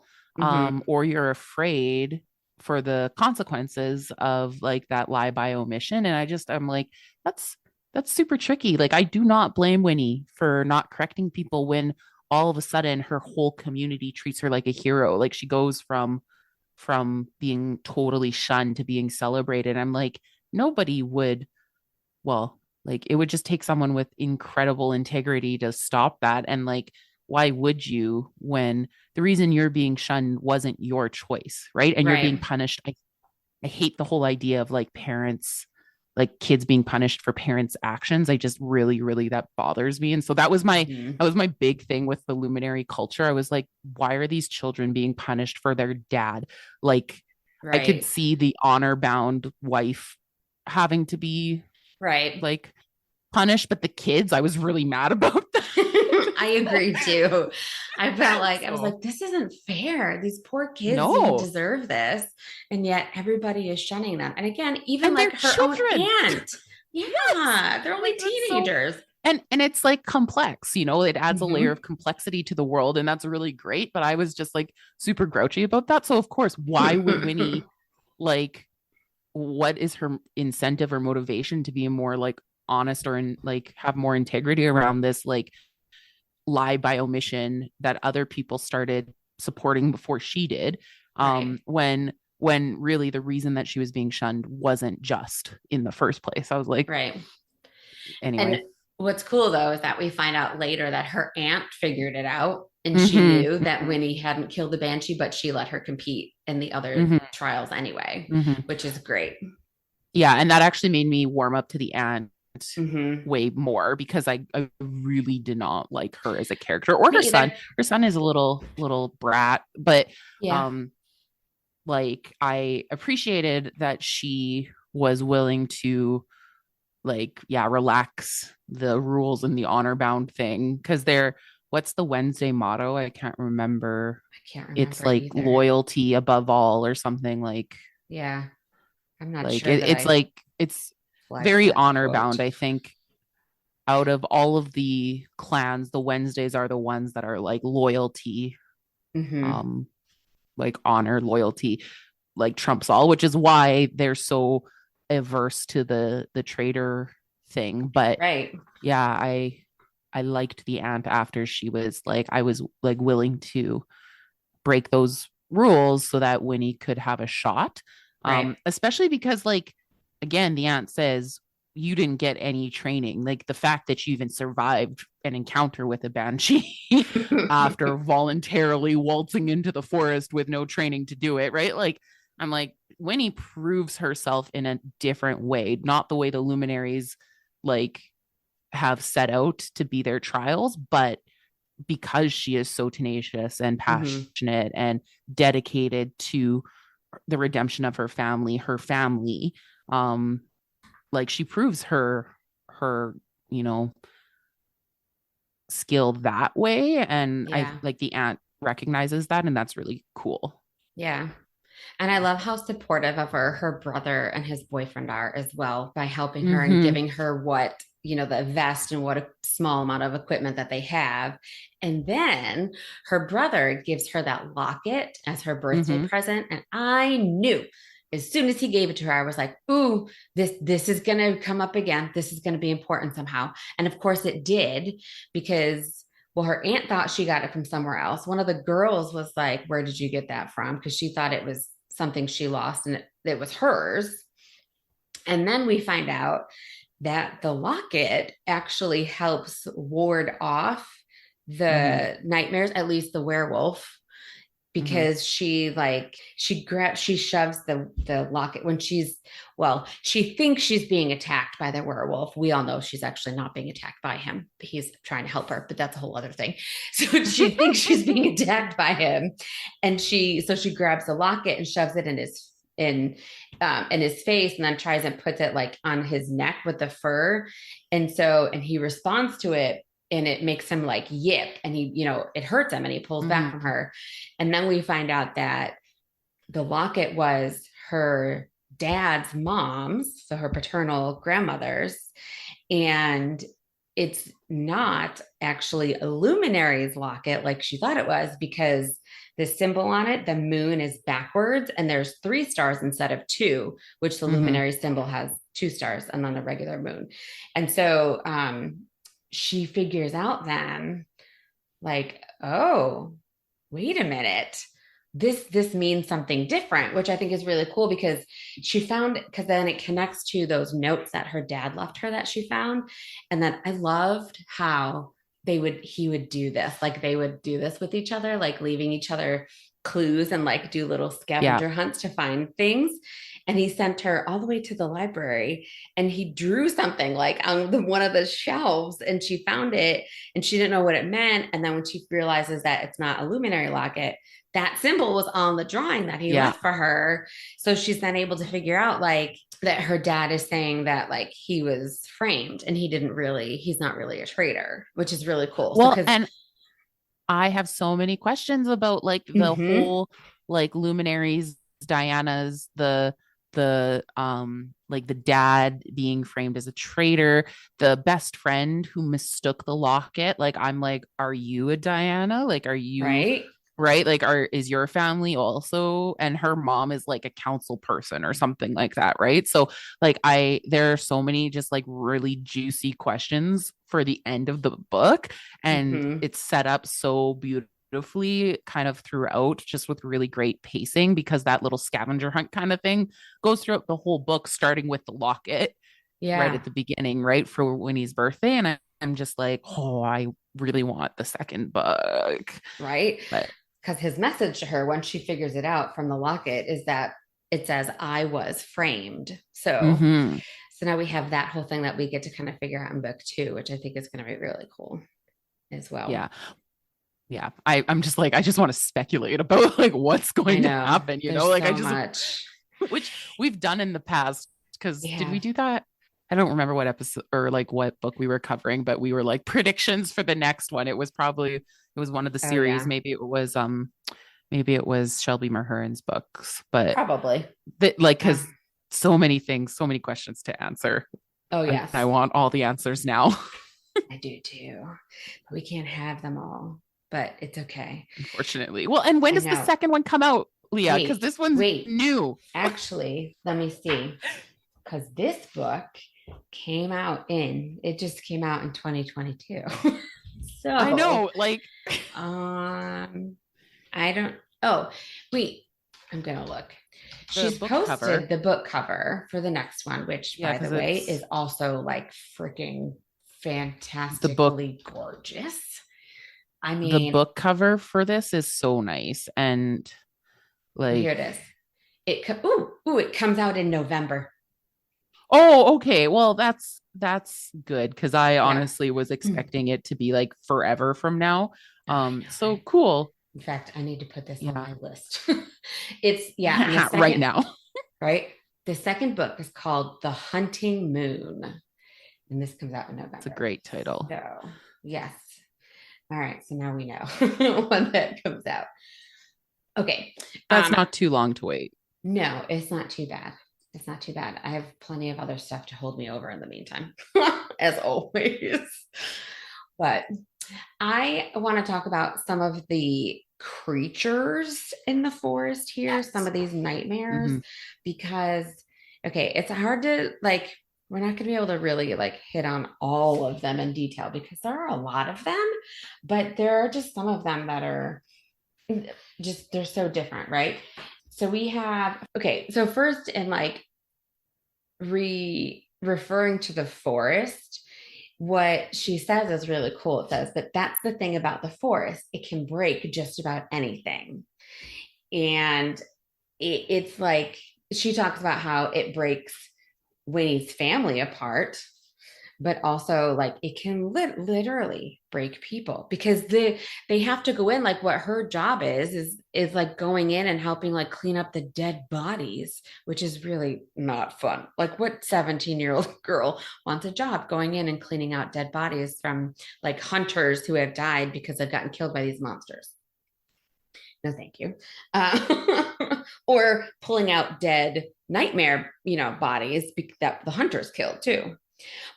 or you're afraid for the consequences of like that lie by omission. And I'm like, that's super tricky. Like, I do not blame Winnie for not correcting people when all of a sudden her whole community treats her like a hero. Like, she goes from being totally shunned to being celebrated. I'm like, nobody would, well, like, it would just take someone with incredible integrity to stop that. And like, why would you, when the reason you're being shunned wasn't your choice, right? And you're being punished. I hate the whole idea of like parents, like kids being punished for parents' actions. I just really, that bothers me. And so that was my big thing with the Luminary culture. I was like, why are these children being punished for their dad? Like, I could see the honor bound wife having to be like punished, but the kids, I was really mad about that. I agree too. I felt like, I was like, this isn't fair. These poor kids didn't deserve this. And yet everybody is shunning them. And again, even like her children. Own aunt. Yeah. They're only teenagers. And it's like complex, you know, it adds a layer of complexity to the world. And that's really great. But I was just like super grouchy about that. So of course, why would Winnie, like, what is her incentive or motivation to be more like honest or like have more integrity around this, like, lie by omission that other people started supporting before she did, when really the reason that she was being shunned wasn't just in the first place. I was like, anyway. And what's cool though is that we find out later that her aunt figured it out, and she knew that Winnie hadn't killed the banshee, but she let her compete in the other trials anyway, which is great. Yeah, and that actually made me warm up to the aunt way more, because I really did not like her as a character, or her son. Her son is a little brat, but like, I appreciated that she was willing to like relax the rules and the honor bound thing, because what's the Wednesday motto? I can't remember. It's like either. Loyalty above all or something, like, I'm not like sure. It's very honor bound. I think out of all of the clans, the Wednesdays are the ones that are like loyalty, like honor, loyalty, like trumps all, which is why they're so averse to the traitor thing. But I liked the aunt after she was like, I was like willing to break those rules so that Winnie could have a shot. Especially because, like, again, the aunt says you didn't get any training. Like, the fact that you even survived an encounter with a banshee after voluntarily waltzing into the forest with no training to do it, right? Like, I'm like, Winnie proves herself in a different way, not the way the Luminaries like have set out to be their trials, but because she is so tenacious and passionate and dedicated to the redemption of her family, like, she proves her skill that way. And I like the aunt recognizes that, and that's really cool. And I love how supportive of her brother and his boyfriend are as well, by helping her and giving her the vest and what a small amount of equipment that they have. And then her brother gives her that locket as her birthday present. And I knew as soon as he gave it to her, I was like, ooh, this is going to come up again. This is going to be important somehow. And of course it did, because her aunt thought she got it from somewhere else. One of the girls was like, where did you get that from? Because she thought it was something she lost and it was hers. And then we find out that the locket actually helps ward off the nightmares, at least the werewolf, because she shoves the locket when she thinks she's being attacked by the werewolf. We all know she's actually not being attacked by him. He's trying to help her, but that's a whole other thing. So she thinks she's being attacked by him. And she grabs the locket and shoves it in his face, and then tries and puts it like on his neck with the fur. And he responds to it, and it makes him like yip, and it hurts him, and he pulls back from her. And then we find out that the locket was her dad's mom's, so her paternal grandmother's, and it's not actually a Luminaries locket like she thought it was, because the symbol on it, the moon, is backwards and there's 3 stars instead of 2, which the Luminary symbol has 2 stars and on a regular moon. And so she figures out then, like, oh, wait a minute, this means something different, which I think is really cool, because because then it connects to those notes that her dad left her that she found. And then I loved how he would do this, like they would do this with each other, like leaving each other clues and like do little scavenger hunts to find things. And he sent her all the way to the library and he drew something like on one of the shelves, and she found it and she didn't know what it meant. And then when she realizes that it's not a luminary locket, that symbol was on the drawing that he left for her. So she's then able to figure out like that her dad is saying that like he was framed and he's not really a traitor, which is really cool. Well, and I have so many questions about like the whole like Luminaries, Diana's, the like the dad being framed as a traitor, the best friend who mistook the locket. Like, I'm like, are you a Diana? Like, are you right? Like, is your family also? And her mom is like a council person or something like that, right? So like there are so many just like really juicy questions for the end of the book, and it's set up so beautifully kind of throughout, just with really great pacing, because that little scavenger hunt kind of thing goes throughout the whole book, starting with the locket right at the beginning, right, for Winnie's birthday. And I'm just like, oh, I really want the second book, right? But because his message to her, once she figures it out from the locket, is that it says, I was framed. So now we have that whole thing that we get to kind of figure out in book 2, which I think is going to be really cool as well. Yeah. I'm just like, I just want to speculate about like what's going to happen, you know, like so much. Which we've done in the past. Because did we do that? I don't remember what episode or like what book we were covering, but we were like predictions for the next one. It was one of the series. Maybe it was Shelby Mahurin's books, but probably because so many things, so many questions to answer. Oh yes. I want all the answers now. I do too, but we can't have them all, but it's okay. Unfortunately. Well, and when does the second one come out, Leah? Because this one's new. Actually, let me see. Because this book just came out in 2022. So I know, like, I'm gonna look. She's posted the book cover for the next one, which by the way is also like freaking fantastically gorgeous. I mean, the book cover for this is so nice, and like here it is. It comes out in November. Oh, okay. Well, that's good, because I honestly was expecting it to be like forever from now. So cool. In fact, I need to put this on my list. It's right now. Right. The second book is called The Hunting Moon, and this comes out in November. It's a great title. So yes. All right. So now we know when that comes out. Okay. That's not too long to wait. No, it's not too bad. It's not too bad. I have plenty of other stuff to hold me over in the meantime, as always. But I want to talk about some of the creatures in the forest here, some of these nightmares, because, it's hard to like, we're not going to be able to really like hit on all of them in detail because there are a lot of them, but there are just some of them that are they're so different, right? So we have, so first in like referring to the forest, what she says is really cool. It says, but that's the thing about the forest. It can break just about anything. And it's like, she talks about how it breaks Winnie's family apart, but also like it can literally break people, because they have to go in, like what her job is like going in and helping like clean up the dead bodies, which is really not fun. Like, what 17-year-old girl wants a job going in and cleaning out dead bodies from like hunters who have died because they've gotten killed by these monsters? No, thank you. Or pulling out dead nightmare, bodies that the hunters killed too.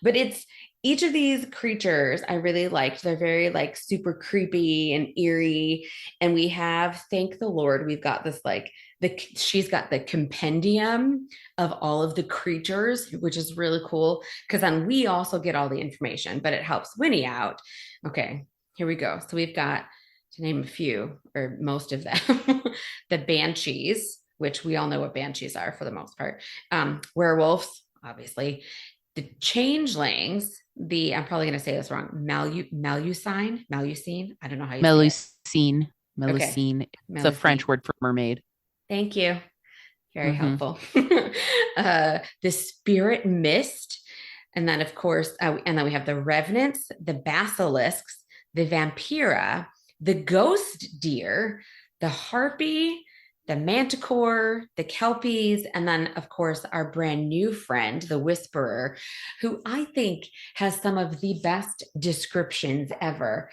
But it's each of these creatures I really liked. They're very like super creepy and eerie. And we have, thank the Lord, we've got this like she's got the compendium of all of the creatures, which is really cool. Cause then we also get all the information, but it helps Winnie out. Okay, here we go. So we've got, to name a few or most of them, the banshees, which we all know what banshees are for the most part. Werewolves, obviously, the changelings, I'm probably going to say this wrong, Melusine. I don't know how you say it. Melusine. Okay. It's a French word for mermaid. Thank you. Very helpful. The spirit mist. And then, of course, and then we have the revenants, the basilisks, the vampira, the ghost deer, the harpy, the manticore, the kelpies, and then, of course, our brand new friend, the whisperer, who I think has some of the best descriptions ever.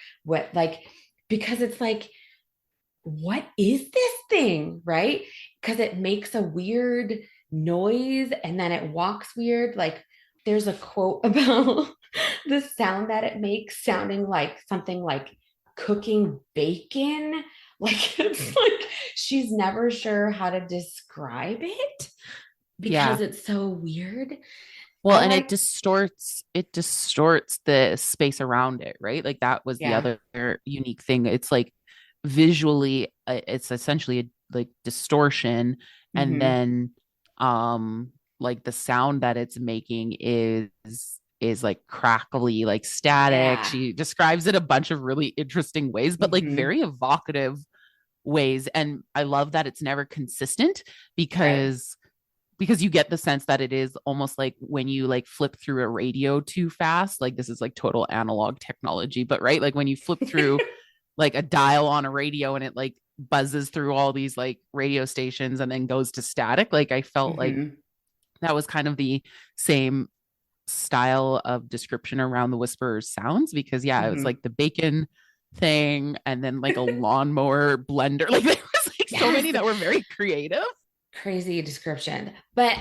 Because it's like, what is this thing, right? Because it makes a weird noise and then it walks weird. Like there's a quote about the sound that it makes sounding like something like cooking bacon. Like it's like she's never sure how to describe it because it's so weird. Well, and it distorts the space around it, right? Like that was the other unique thing. It's like visually, it's essentially like distortion, and then like the sound that it's making is like crackly, like static. She describes it a bunch of really interesting ways, but like very evocative ways. And I love that it's never consistent because you get the sense that it is almost like when you like flip through a radio too fast, like this is like total analog technology, but right, like when you flip through like a dial on a radio and it like buzzes through all these like radio stations and then goes to static. Like I felt like that was kind of the same style of description around the whisperer's sounds, because it was like the bacon thing and then like a lawnmower blender. Like there was like so many that were very creative. Crazy description. But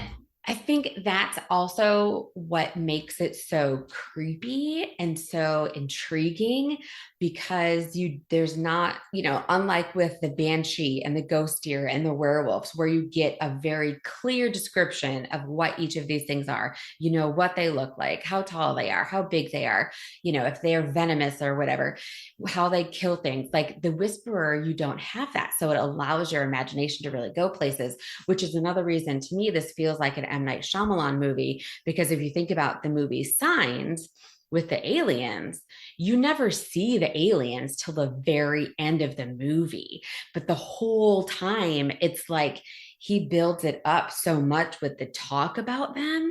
I think that's also what makes it so creepy and so intriguing, because there's not, unlike with the banshee and the ghost deer and the werewolves, where you get a very clear description of what each of these things are, what they look like, how tall they are, how big they are, if they are venomous or whatever, how they kill things. Like the whisperer, you don't have that. So it allows your imagination to really go places, which is another reason to me this feels like an M. Night Shyamalan movie, because if you think about the movie Signs with the aliens, you never see the aliens till the very end of the movie. But the whole time, it's like he builds it up so much with the talk about them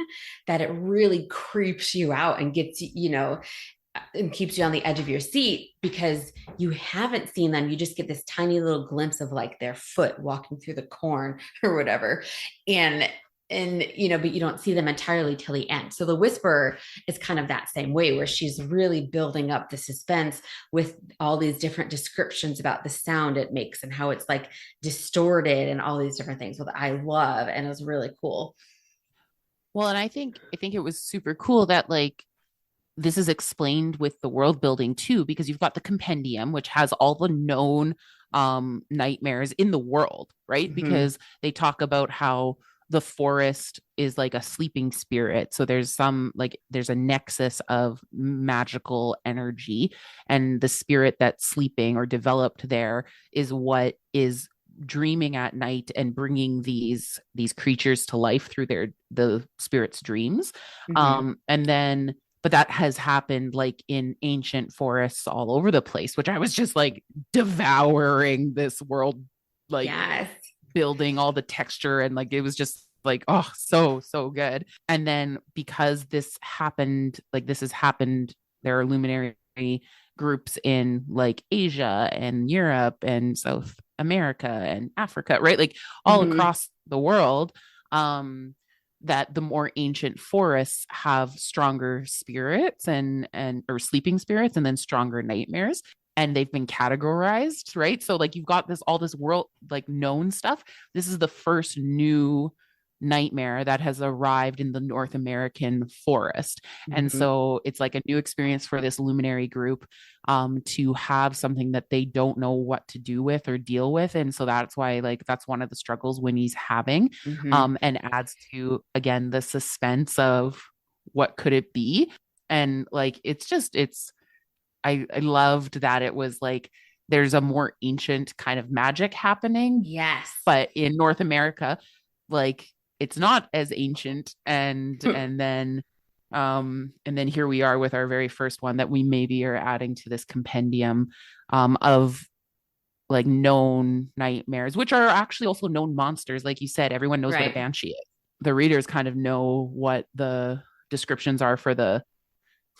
that it really creeps you out and gets, and keeps you on the edge of your seat because you haven't seen them. You just get this tiny little glimpse of like their foot walking through the corn or whatever. And but you don't see them entirely till the end. So the whisperer is kind of that same way, where she's really building up the suspense with all these different descriptions about the sound it makes and how it's like distorted and all these different things, that I love. And it was really cool. Well, and I think it was super cool that like this is explained with the world building too, because you've got the compendium, which has all the known nightmares in the world, right? Because they talk about how the forest is like a sleeping spirit. So there's a nexus of magical energy, and the spirit that's sleeping or developed there is what is dreaming at night and bringing these creatures to life through the spirit's dreams. But that has happened like in ancient forests all over the place, which I was just like devouring this world, like building all the texture, and like it was just like, oh, so good. And then because this has happened, there are luminary groups in like Asia and Europe and South America and Africa, right? Like all across the world, that the more ancient forests have stronger spirits and or sleeping spirits, and then stronger nightmares. and they've been categorized, right? So like you've got all this world, like known stuff. This is the first new nightmare that has arrived in the North American forest. And so it's like a new experience for this luminary group to have something that they don't know what to do with or deal with. And so that's why, like, that's one of the struggles Winnie's having, and adds to, again, the suspense of what could it be. And like, I loved that it was like, there's a more ancient kind of magic happening. Yes. But in North America, like, it's not as ancient. And then here we are with our very first one that we maybe are adding to this compendium of like known nightmares, which are actually also known monsters. Like you said, everyone knows what a banshee is. The readers kind of know what the descriptions are for the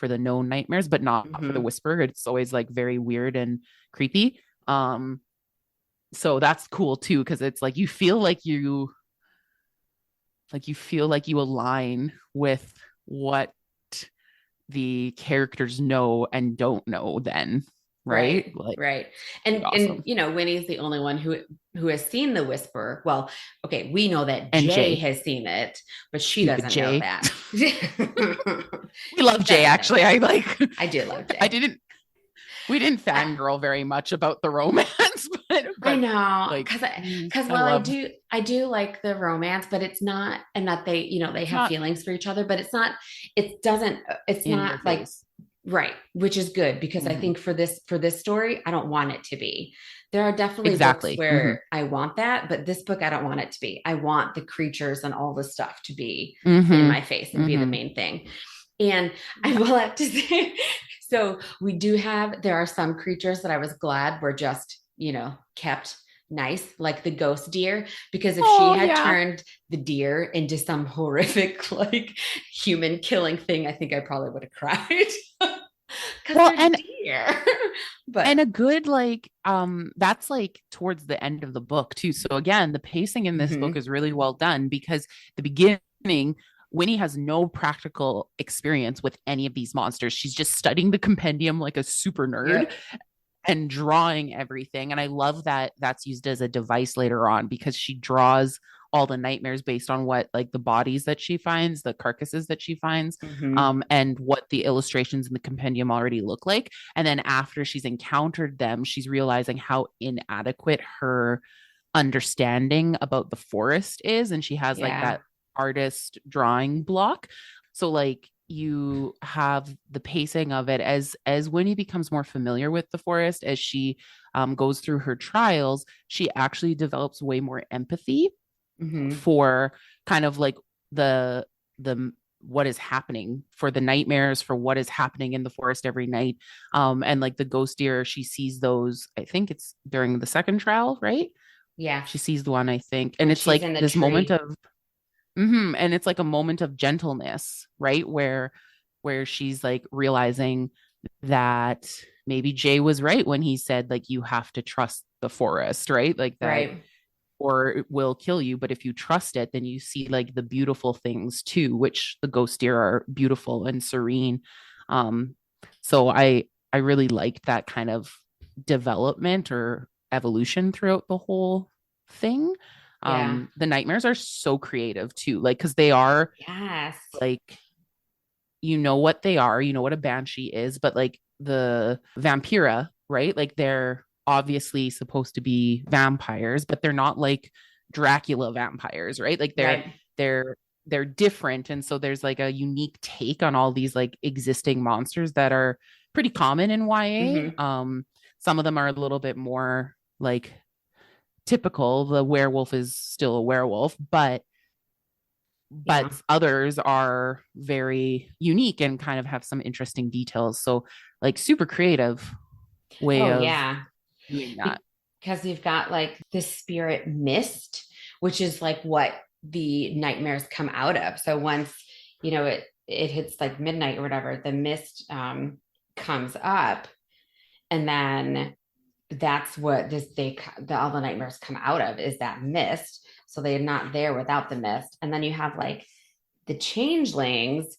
known nightmares, but not for the whisper. It's always like very weird and creepy. So that's cool too, because it's like you feel like you align with what the characters know and don't know then, right? Right. And awesome. And Winnie's the only one who has seen the whisper. Well, okay, we know that Jay has seen it, but she doesn't know that. We love Jay, actually. I do love Jay. We didn't fangirl very much about the romance, but I know, because I do like the romance, but it's not, and that they have feelings for each other, but it's not like, right, which is good, because I think for this story, I don't want it to be. There are definitely books where I want that, but this book, I don't want it to be. I want the creatures and all the stuff to be in my face and be the main thing. And I will have to say, so there are some creatures that I was glad were just, kept nice, like the ghost deer, because if she had turned the deer into some horrific, like human killing thing, I think I probably would have cried. Deer. But and a good, like, that's like towards the end of the book too. So again, the pacing in this book is really well done, because the beginning, Winnie has no practical experience with any of these monsters. She's just studying the compendium like a super nerd and drawing everything. And I love that that's used as a device later on, because she draws all the nightmares based on what, like, the bodies that she finds, the carcasses that she finds, and what the illustrations in the compendium already look like. And then after she's encountered them, she's realizing how inadequate her understanding about the forest is. And she has like that artist drawing block. So like, you have the pacing of it as Winnie becomes more familiar with the forest, as she goes through her trials, she actually develops way more empathy for kind of like the what is happening, for the nightmares, for what is happening in the forest every night. And like the ghost deer, she sees those, I think it's during the second trial, right? Yeah. She sees the one, I think. And it's like this moment of and it's like a moment of gentleness, right? Where she's like realizing that maybe Jay was right when he said, like, you have to trust the forest, right? Like that, right, or it will kill you. But if you trust it, then you see like the beautiful things too, which the ghost deer are beautiful and serene. So I really liked that kind of development or evolution throughout the whole thing. The nightmares are so creative too, like, because they are like, what they are, what a banshee is, but like the vampira, right? Like, they're obviously supposed to be vampires, but they're not like Dracula vampires, right? Like they're different. And so there's like a unique take on all these like existing monsters that are pretty common in YA. Some of them are a little bit more like typical. The werewolf is still a werewolf, but others are very unique and kind of have some interesting details. So like, super creative way of doing that. Because you've got like the spirit mist, which is like what the nightmares come out of. So once it hits like midnight or whatever, the mist comes up, and then that's what all the nightmares come out of, is that mist. So they're not there without the mist. And then you have like the changelings,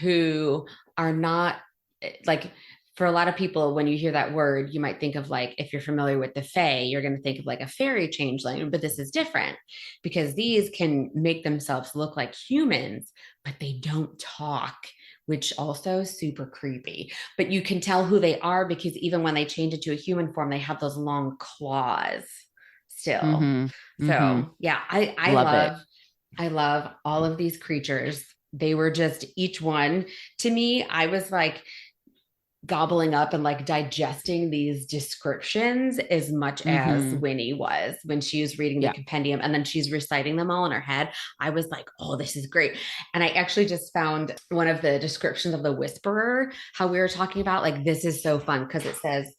who are not like, for a lot of people, when you hear that word, you might think of like, if you're familiar with the Fae, you're going to think of like a fairy changeling, but this is different because these can make themselves look like humans, but they don't talk, which also super creepy. But you can tell who they are because even when they change into a human form, they have those long claws still. Mm-hmm. So Mm-hmm. yeah, I love all of these creatures. They were just each one to me. I was like gobbling up and like digesting these descriptions as much as Mm-hmm. Winnie was when she was reading the Yeah. compendium and then she's reciting them all in her head. I was like, oh, this is great. And I actually just found one of the descriptions of the whisperer, how we were talking about, like, this is so fun because it says,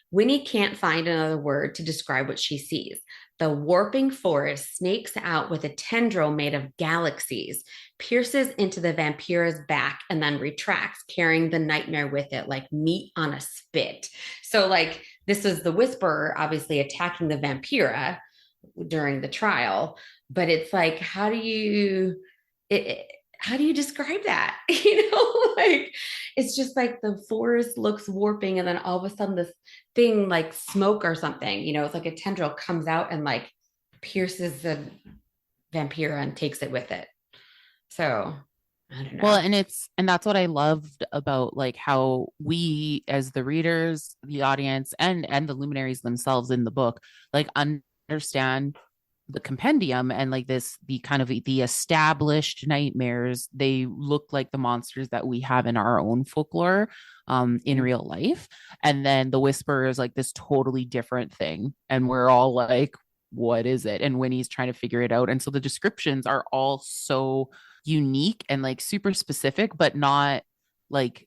Winnie can't find another word to describe what she sees. The warping forest snakes out with a tendril made of galaxies, pierces into the vampira's back, and then retracts, carrying the nightmare with it like meat on a spit. So, like, this is the whisperer obviously attacking the vampira during the trial, but it's like, how do you describe that? Like, it's just like the forest looks warping and then all of a sudden this thing like smoke or something, it's like a tendril comes out and like pierces the vampira and takes it with it. So I don't know. Well, and that's what I loved about like how we as the readers, the audience, and the luminaries themselves in the book, like understand the compendium and like the kind of the established nightmares. They look like the monsters that we have in our own folklore in real life, and then the whisperer is like this totally different thing, and we're all like, what is it? And Winnie's trying to figure it out, and so the descriptions are all so unique and like super specific, but not like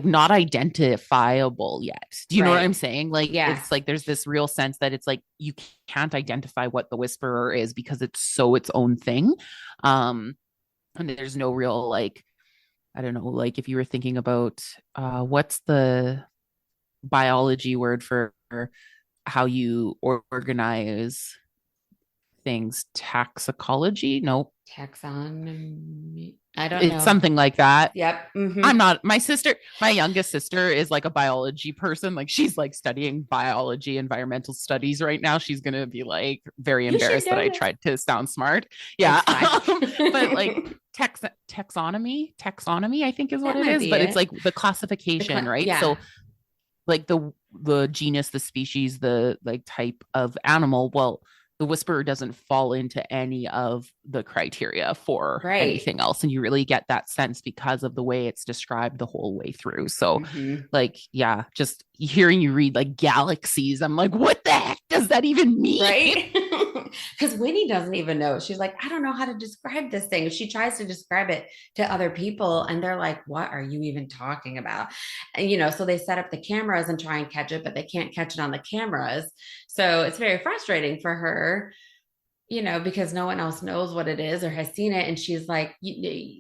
not identifiable yet. Do you know what I'm saying? Like, It's like there's this real sense that it's like you can't identify what the whisperer is because it's so its own thing. And there's no real, like, I don't know, like if you were thinking about what's the biology word for how you organize things? Taxicology? No. Taxonomy. I don't know. It's something like that. Yep. Mm-hmm. I'm not. My youngest sister is like a biology person. Like she's like studying biology, environmental studies right now. She's going to be like very embarrassed that I tried to sound smart. Yeah. But like taxonomy, I think is what it is. But it's like the classification, right? Yeah. So like the genus, the species, the like type of animal. Well, the whisperer doesn't fall into any of the criteria for anything else. And you really get that sense because of the way it's described the whole way through. So like, yeah, just hearing you read like galaxies, I'm like, what the heck does that even mean? Right. Because Winnie doesn't even know. She's like, I don't know how to describe this thing. She tries to describe it to other people and they're like, what are you even talking about? And, so they set up the cameras and try and catch it, but they can't catch it on the cameras. So it's very frustrating for her, because no one else knows what it is or has seen it. And she's like,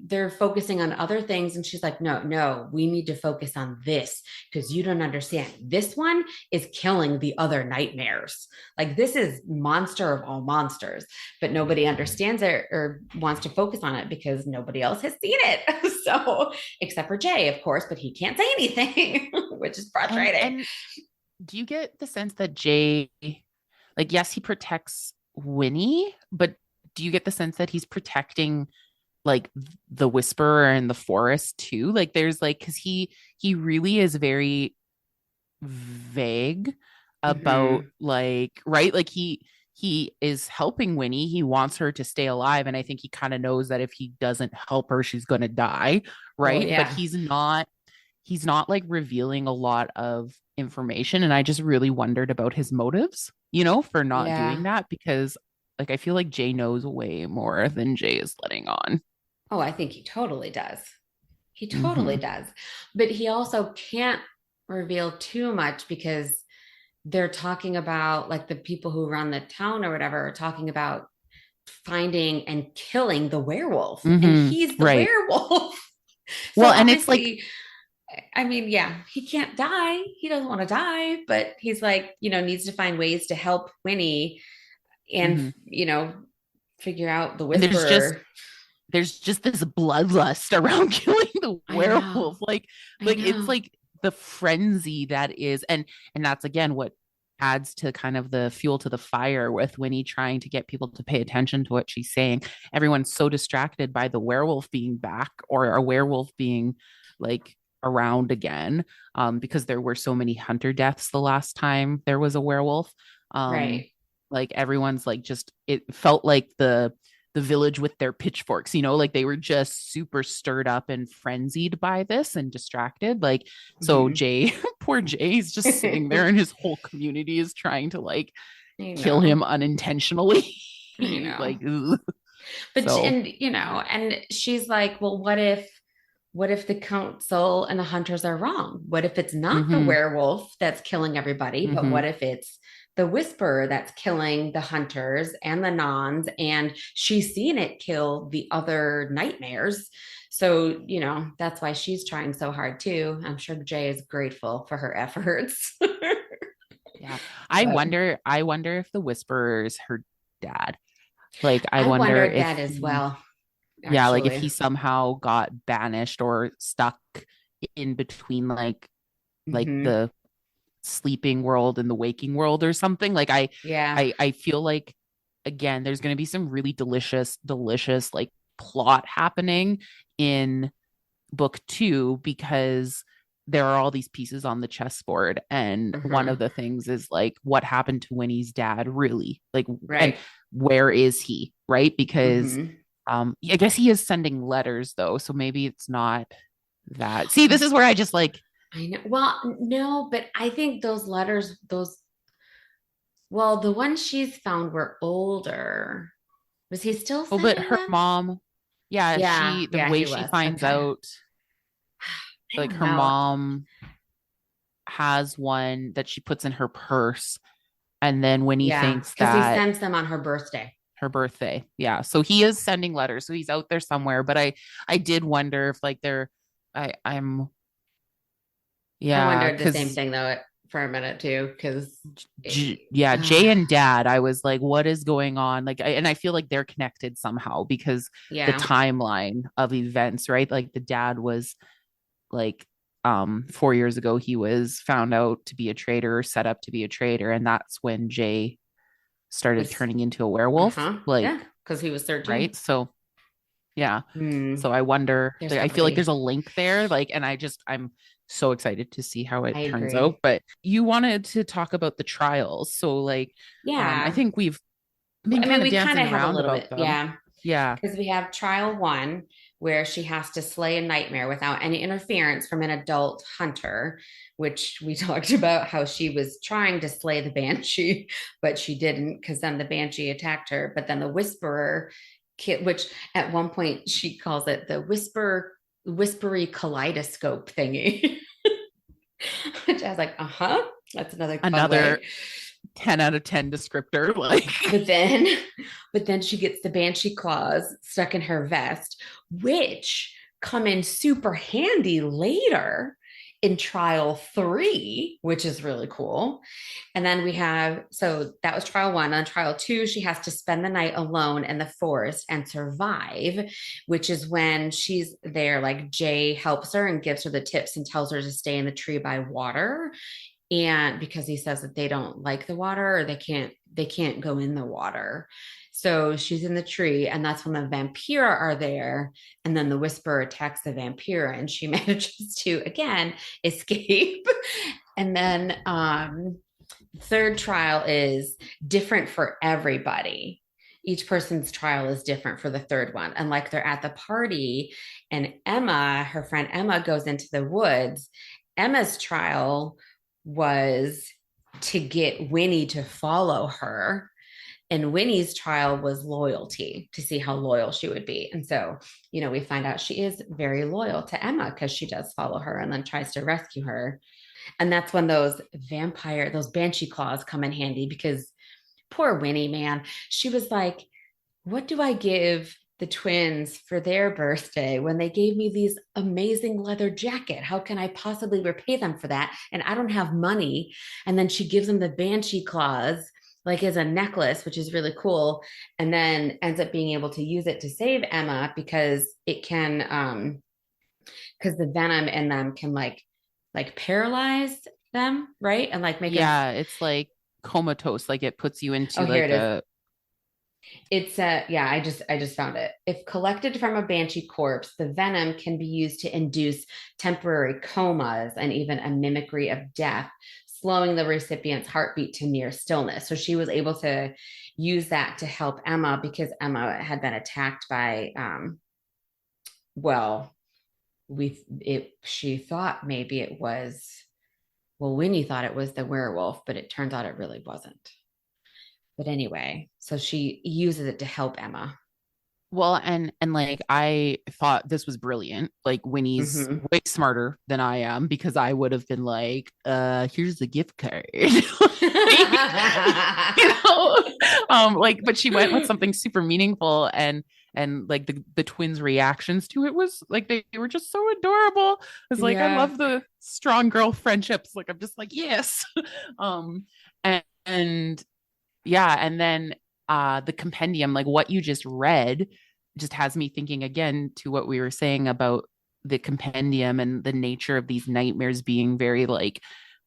they're focusing on other things. And she's like, no, we need to focus on this because you don't understand. This one is killing the other nightmares. Like, this is monster of all monsters, but nobody understands it or wants to focus on it because nobody else has seen it. So, except for Jay, of course, but he can't say anything, which is frustrating. And do you get the sense that Jay, like, yes, he protects Winnie, but do you get the sense that he's protecting like the whisperer and the forest too? Like there's like, because he really is very vague about like, right, like he is helping Winnie. He wants her to stay alive, and I think he kind of knows that if he doesn't help her, she's gonna die, right? But he's not like revealing a lot of information, and I just really wondered about his motives, for not doing that, because like I feel like Jay knows way more than Jay is letting on. Oh, I think he totally does. He totally does. But he also can't reveal too much because they're talking about, like, the people who run the town or whatever are talking about finding and killing the werewolf, and he's the werewolf. So well, and it's like, I mean, he can't die. He doesn't want to die, but he's like, needs to find ways to help Winnie and, figure out the whisperer. there's just this bloodlust around killing the werewolf. Like it's like the frenzy that is, and that's again what adds to kind of the fuel to the fire with Winnie trying to get people to pay attention to what she's saying. Everyone's so distracted by the werewolf being back, or a werewolf being like around again, because there were so many hunter deaths the last time there was a werewolf. Right. Like everyone's like, just, it felt like the village with their pitchforks, you know, like they were just super stirred up and frenzied by this and distracted. Like, so Jay, poor Jay's just sitting there and his whole community is trying to like kill him unintentionally. Like, but so. And and she's like, well, what if the council and the hunters are wrong? What if it's not the werewolf that's killing everybody, but what if it's the whisperer that's killing the hunters and the nons, and she's seen it kill the other nightmares? So, that's why she's trying so hard too. I'm sure Jay is grateful for her efforts. Yeah. I wonder if the whisperer is her dad. Like, I wonder if that as well. Actually. Yeah, like if he somehow got banished or stuck in between like the sleeping world and the waking world or something. Like I feel like, again, there's going to be some really delicious like plot happening in book 2, because there are all these pieces on the chessboard, and one of the things is like, what happened to Winnie's dad, really? Like, and where is he? Right? Because I guess he is sending letters though, so maybe it's not that. See, this is where I just like, I know. Well, no, but I think those letters, the ones she's found were older. Was he still sending but her them? mom, the way she finds out, like her mom has one that she puts in her purse, and then Winnie thinks that he sends them on her birthday. Yeah. So he is sending letters. So he's out there somewhere. But I did wonder if like I'm I wondered the same thing though for a minute too, because Jay and Dad, I was like, what is going on? Like, and I feel like they're connected somehow, because the timeline of events, right? Like the dad was like 4 years ago, he was found out to be a traitor, or set up to be a traitor, and that's when Jay started turning into a werewolf. Like, because he was 13, right? So so I wonder, I feel like there's a link there, like, and I'm so excited to see how it turns out. But you wanted to talk about the trials, so like, I think we've been kind of dancing around about them. Because we have trial 1, where she has to slay a nightmare without any interference from an adult hunter, which we talked about how she was trying to slay the banshee, but she didn't, because then the banshee attacked her. But then the whisperer, which at one point she calls it the whispery kaleidoscope thingy, which I was like, that's another 10 out of 10 descriptor. Like, but then she gets the banshee claws stuck in her vest, which come in super handy later in trial 3, which is really cool. And then so that was trial 1. On trial 2, she has to spend the night alone in the forest and survive, which is when she's there, like Jay helps her and gives her the tips and tells her to stay in the tree by water. And because he says that they don't like the water, or they can't go in the water. So she's in the tree, and that's when the vampire are there. And then the whisperer attacks the vampire, and she manages to, again, escape. And then third trial is different for everybody. Each person's trial is different for the third one. And like, they're at the party, and her friend Emma goes into the woods. Emma's trial was to get Winnie to follow her, and Winnie's trial was loyalty, to see how loyal she would be. And so, we find out she is very loyal to Emma, because she does follow her and then tries to rescue her. And that's when those banshee claws come in handy, because poor Winnie, man, she was like, what do I give the twins for their birthday when they gave me these amazing leather jacket? How can I possibly repay them for that? And I don't have money. And then she gives them the banshee claws, like as a necklace, which is really cool, and then ends up being able to use it to save Emma because it can because the venom in them can like paralyze them, right? And like make them. Yeah, it's like comatose, like it puts you into Oh, here like it is. a It's yeah, I just found it. If collected from a banshee corpse, the venom can be used to induce temporary comas and even a mimicry of death, slowing the recipient's heartbeat to near stillness. So she was able to use that to help Emma because Emma had been attacked by well, she thought maybe it was, well, Winnie thought it was the werewolf, but it turns out it really wasn't. But anyway, so she uses it to help Emma. well, and like I thought this was brilliant. Like Winnie's Mm-hmm. way smarter than I am because I would have been like, here's the gift card. Like, but she went with something super meaningful, and like the twins' reactions to it was like they were just so adorable. I was like, I Yeah. love the strong girl friendships. Like I'm just like, yes. um and yeah, and then the compendium, like what you just read, just has me thinking again to what we were saying about the compendium and the nature of these nightmares being very like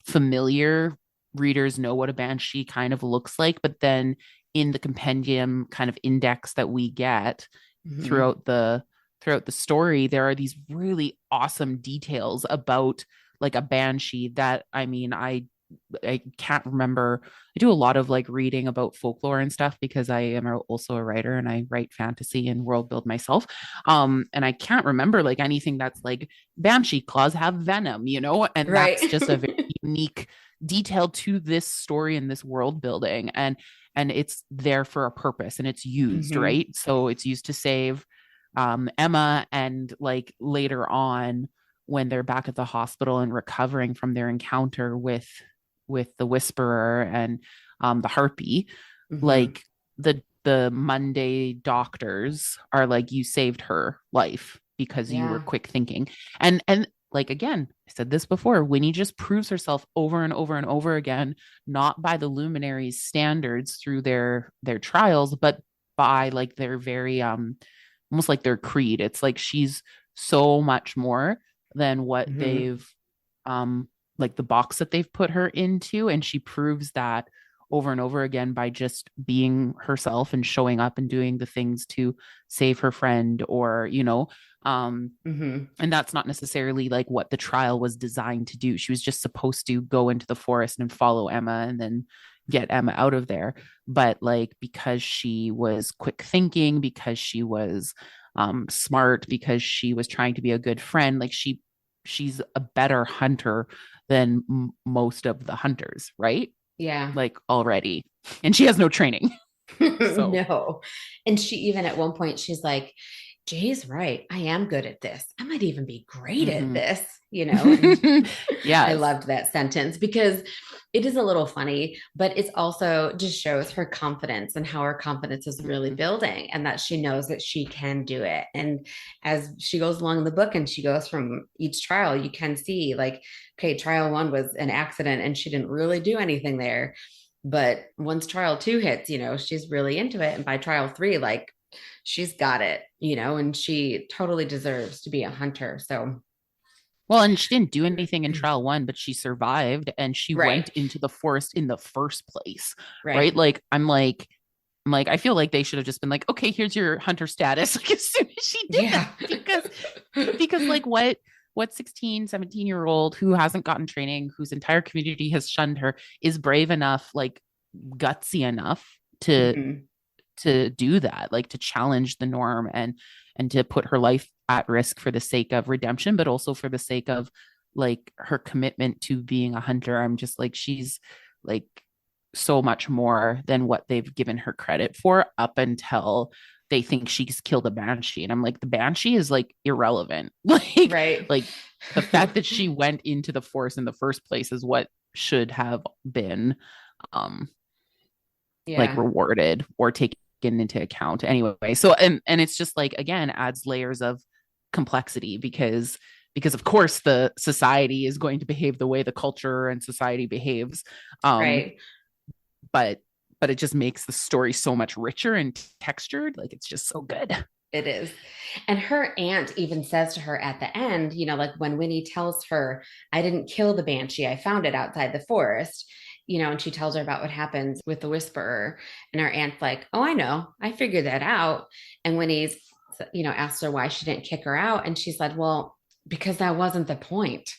familiar. Readers know what a banshee kind of looks like, but then in the compendium kind of index that we get Mm-hmm. throughout the story, there are these really awesome details about like a banshee that I mean, I can't remember. I do a lot of like reading about folklore and stuff because I am also a writer and I write fantasy and world build myself. And I can't remember like anything that's like banshee claws have venom, you know, and Right. that's just a very unique detail to this story and this world building. And it's there for a purpose and it's used, Mm-hmm. right? So it's used to save Emma, and like later on when they're back at the hospital and recovering from their encounter with the whisperer and the harpy, Mm-hmm. like the Monday doctors are like, you saved her life because you were Yeah. quick thinking. And like again, I said this before, Winnie just proves herself over and over and over again, not by the Luminaries standards through their trials, but by like their very almost like their creed. It's like she's so much more than what Mm-hmm. they've like the box that they've put her into, and she proves that over and over again by just being herself and showing up and doing the things to save her friend, or you know, Mm-hmm. and that's not necessarily like what the trial was designed to do. She was just supposed to go into the forest and follow Emma and then get Emma out of there. But like because she was quick thinking, because she was smart, because she was trying to be a good friend, like she's a better hunter than most of the hunters, right? Yeah. Like already, and she has no training. So No. And she even at one point she's like, Jay's right. I am good at this. I might even be great at Mhm. this, you know. And Yes. I loved that sentence because it is a little funny, but it's also just shows her confidence and how her confidence is really Mhm. building and that she knows that she can do it. And as she goes along the book and she goes from each trial, you can see like, okay, trial 1 was an accident and she didn't really do anything there. But once trial 2 hits, you know, she's really into it. And by trial 3, like she's got it, you know, and she totally deserves to be a hunter. So, Well, and she didn't do anything in trial 1, but she survived and she right. went into the forest in the first place. Right. Right. Like, I'm like, I feel like they should have just been like, okay, here's your hunter status. Like as soon as she did Yeah. because like what 16, 17-year-old who hasn't gotten training, whose entire community has shunned her, is brave enough, like gutsy enough to Mhm. to do that, like to challenge the norm and to put her life at risk for the sake of redemption, but also for the sake of like her commitment to being a hunter. I'm just like, she's like so much more than what they've given her credit for up until they think she's killed a banshee. And I'm like, the banshee is like irrelevant. Right. Like the fact that she went into the forest in the first place is what should have been like rewarded or taken into account anyway. So and it's just like, again, adds layers of complexity because of course the society is going to behave the way the culture and society behaves. Right. But but it just makes the story so much richer and textured. Like, it's just so good. It is. And her aunt even says to her at the end, like when Winnie tells her, I didn't kill the banshee, I found it outside the forest, and she tells her about what happens with the whisperer. And her aunt's like, oh, I know, I figured that out. And Winnie's, asks her why she didn't kick her out. And she said, well, because that wasn't the point.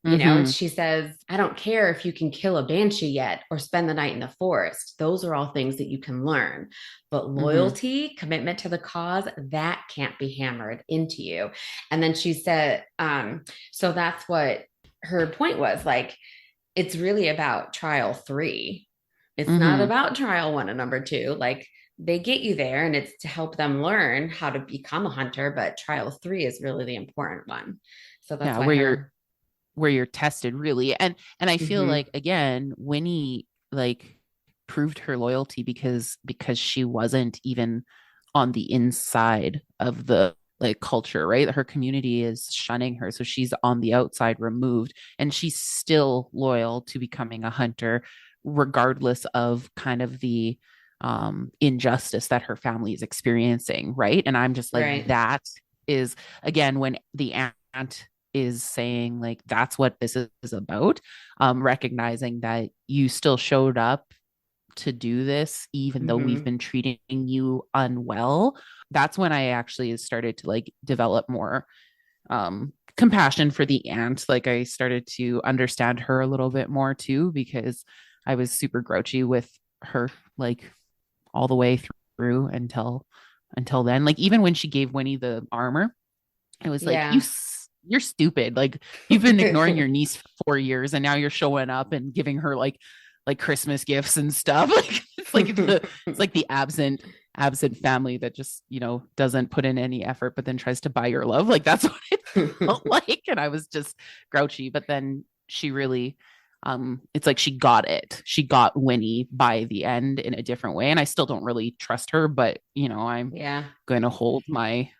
And she says, I don't care if you can kill a banshee yet or spend the night in the forest. Those are all things that you can learn. But loyalty, commitment to the cause, that can't be hammered into you. And then she said, so that's what her point was. Like, it's really about trial 3. It's not about trial 1 and number 2. Like, they get you there and it's to help them learn how to become a hunter. But trial 3 is really the important one. So that's where you're tested, really. And I feel like, again, Winnie like proved her loyalty because she wasn't even on the inside of the like culture, right? Her community is shunning her, so she's on the outside, removed, and she's still loyal to becoming a hunter regardless of kind of the injustice that her family is experiencing, right? And I'm just like, that is, again, when the aunt is saying like, that's what this is about, recognizing that you still showed up to do this even though we've been treating you unwell. That's when I actually started to like develop more compassion for the aunt. Like, I started to understand her a little bit more too, because I was super grouchy with her like all the way through until then. Like, even when she gave Winnie the armor, I was like, you're stupid. Like, you've been ignoring your niece for 4 years and now you're showing up and giving her like Christmas gifts and stuff. Like, it's like the absent family that just, doesn't put in any effort, but then tries to buy your love. Like, that's what it felt like. And I was just grouchy, but then she really, it's like she got it. She got Winnie by the end in a different way. And I still don't really trust her, but I'm going to hold my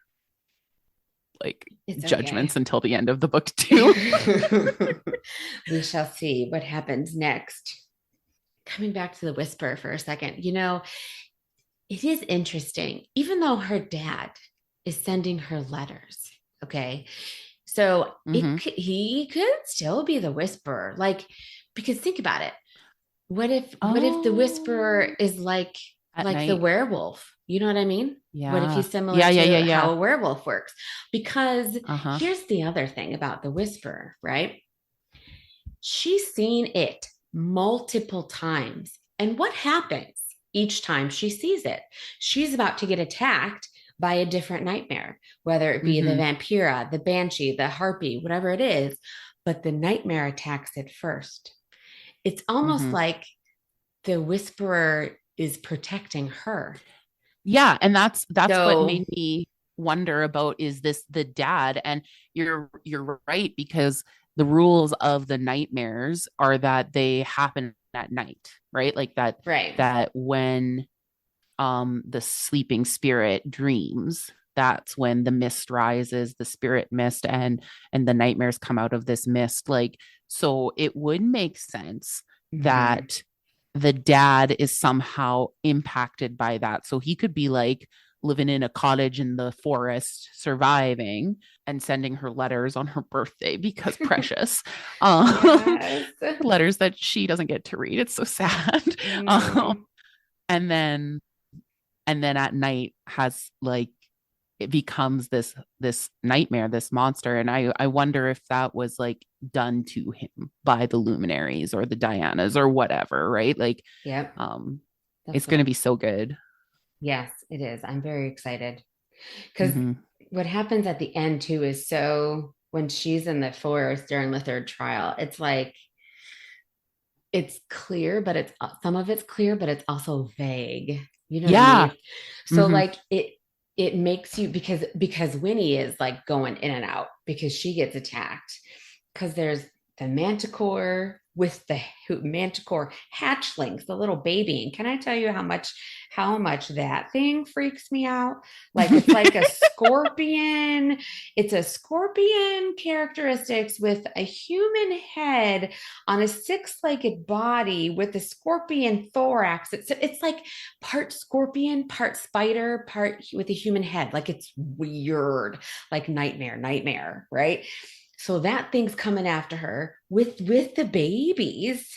judgments until the end of the book too. We shall see what happens next. Coming back to the whisper for a second, it is interesting, even though her dad is sending her letters. Okay. So he could still be the whisperer. Like, because think about it. What if the whisperer is like the werewolf? You know what I mean? Yeah. What if he's similar to how a werewolf works? Because here's the other thing about the whisperer, right? She's seen it multiple times. And what happens each time she sees it? She's about to get attacked by a different nightmare, whether it be the vampira, the banshee, the harpy, whatever it is. But the nightmare attacks it first. It's almost like the whisperer is protecting her. Yeah. And that's what made me wonder about, is this the dad? And you're right, because the rules of the nightmares are that they happen at night, right? Like that, that when the sleeping spirit dreams, that's when the mist rises, the spirit mist, and the nightmares come out of this mist. Like, so it would make sense that the dad is somehow impacted by that. So he could be like living in a cottage in the forest, surviving and sending her letters on her birthday because precious. Letters that she doesn't get to read. It's so sad. And then at night has like, it becomes this nightmare, this monster. And I wonder if that was like done to him by the Luminaries or the Dianas or whatever, right? Like, it's going to be so good. Yes, it is. I'm very excited because what happens at the end too is, so when she's in the forest during the 3rd trial, it's like, it's clear, but some of it's clear, but it's also vague. You know what I mean? So like it makes you, because Winnie is like going in and out because she gets attacked, because there's the manticore with the manticore hatchlings, the little baby. And can I tell you how much that thing freaks me out? Like it's like a scorpion. It's a scorpion characteristics with a human head on a six-legged body with a scorpion thorax. It's like part scorpion, part spider, part with a human head. Like it's weird, like nightmare, right? So that thing's coming after her with the babies,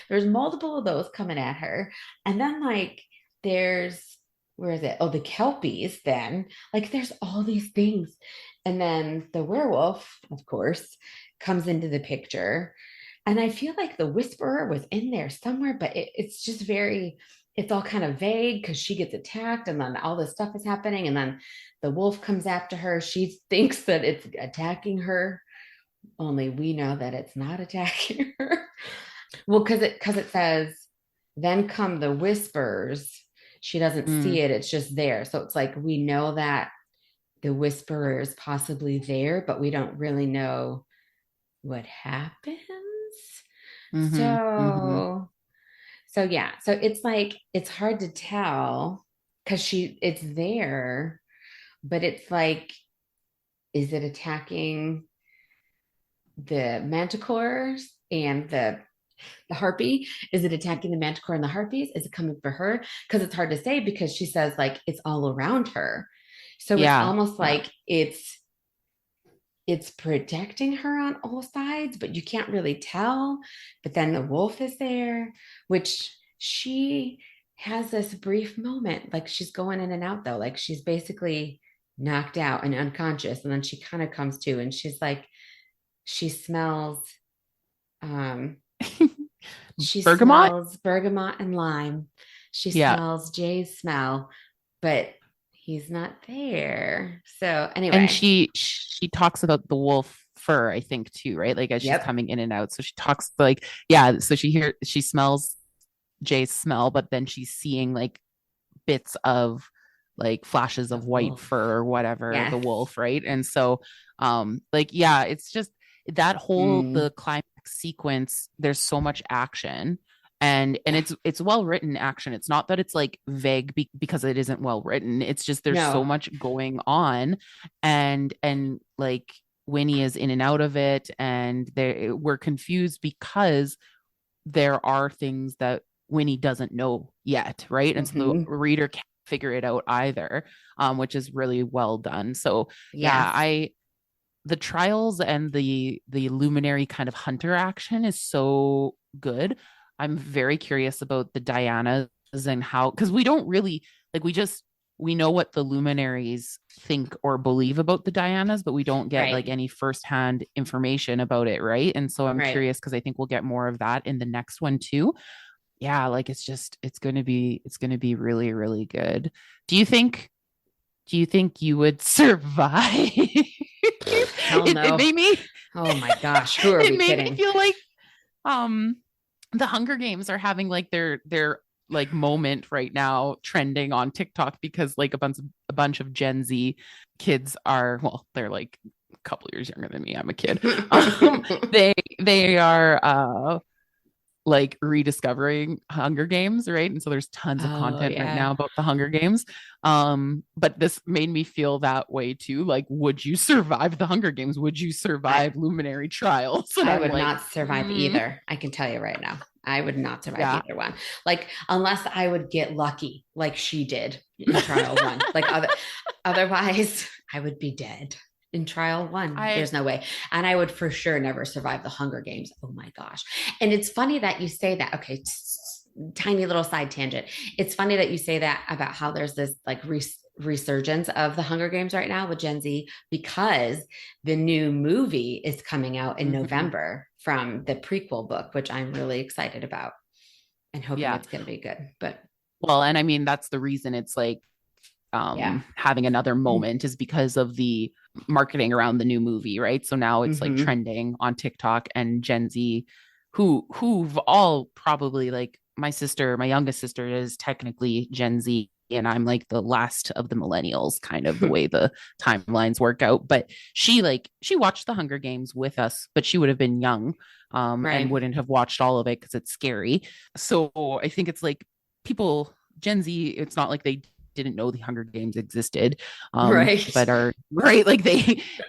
There's multiple of those coming at her. And then like there's, where is it? Oh, the Kelpies then. Like there's all these things. And then the werewolf, of course, comes into the picture. And I feel like the Whisperer was in there somewhere, but it's just it's all kind of vague because she gets attacked and then all this stuff is happening. And then the wolf comes after her. She thinks that it's attacking her. Only we know that it's not attacking her. Well, because it says, then come the whispers. She doesn't see it. It's just there. So it's like, we know that the Whisperer is possibly there, but we don't really know what happens. So yeah. So it's like, it's hard to tell because it's there, but it's like, is it attacking the manticores and the harpy? Is it attacking the manticore and the harpies? Is it coming for her? Because it's hard to say because she says like it's all around her. So it's almost like it's protecting her on all sides, but you can't really tell. But then the wolf is there, which she has this brief moment, like she's going in and out though, like she's basically knocked out and unconscious, and then she kind of comes to, and she's like, she smells bergamot and lime. She smells Jay's smell, but he's not there. So anyway, and she talks about the wolf fur, I think too, right? Like as she's coming in and out, so she talks like, so she smells Jay's smell, but then she's seeing like bits of like flashes of white fur or whatever, the wolf, right? And so it's just that whole the climax sequence, there's so much action, and it's well written action. It's not that it's like vague because it isn't well written. It's just there's so much going on, and like Winnie is in and out of it, and we're confused because there are things that Winnie doesn't know yet, right? And so the reader can't figure it out either, which is really well done. So the trials and the luminary kind of hunter action is so good. I'm very curious about the Dianas and how, because we don't really like, we know what the luminaries think or believe about the Dianas, but we don't get like any firsthand information about it, right? And so I'm curious because I think we'll get more of that in the next one too. Yeah, like it's going to be really, really good. Do you think you would survive? Hell no. It made me, oh my gosh, who are we kidding? It made me feel like the Hunger Games are having like their like moment right now trending on TikTok because like a bunch of Gen Z kids they're like a couple years younger than me. I'm a kid. They are like rediscovering Hunger Games, right? And so there's tons of content right now about the Hunger Games. But this made me feel that way too. Like, would you survive the Hunger Games? Would you survive Luminary Trials? And I would not survive either. I can tell you right now. I would not survive either one. Like, unless I would get lucky, like she did in trial one. Like otherwise, I would be dead. In trial one, there's no way. And I would for sure never survive the Hunger Games. Oh my gosh. And it's funny that you say that. Okay. Tiny little side tangent. It's funny that you say that about how there's this like resurgence of the Hunger Games right now with Gen Z, because the new movie is coming out in November from the prequel book, which I'm really excited about and hoping it's going to be good. But and I mean, that's the reason it's like, having another moment is because of the marketing around the new movie, right? So now it's like trending on TikTok, and Gen Z who've all probably like my youngest sister is technically Gen Z, and I'm like the last of the millennials, kind of the way the timelines work out. But she watched the Hunger Games with us, but she would have been young and Right. wouldn't have watched all of it because it's scary. So I think it's like people, Gen Z, it's not like they didn't know the Hunger Games existed, Right. but are right, like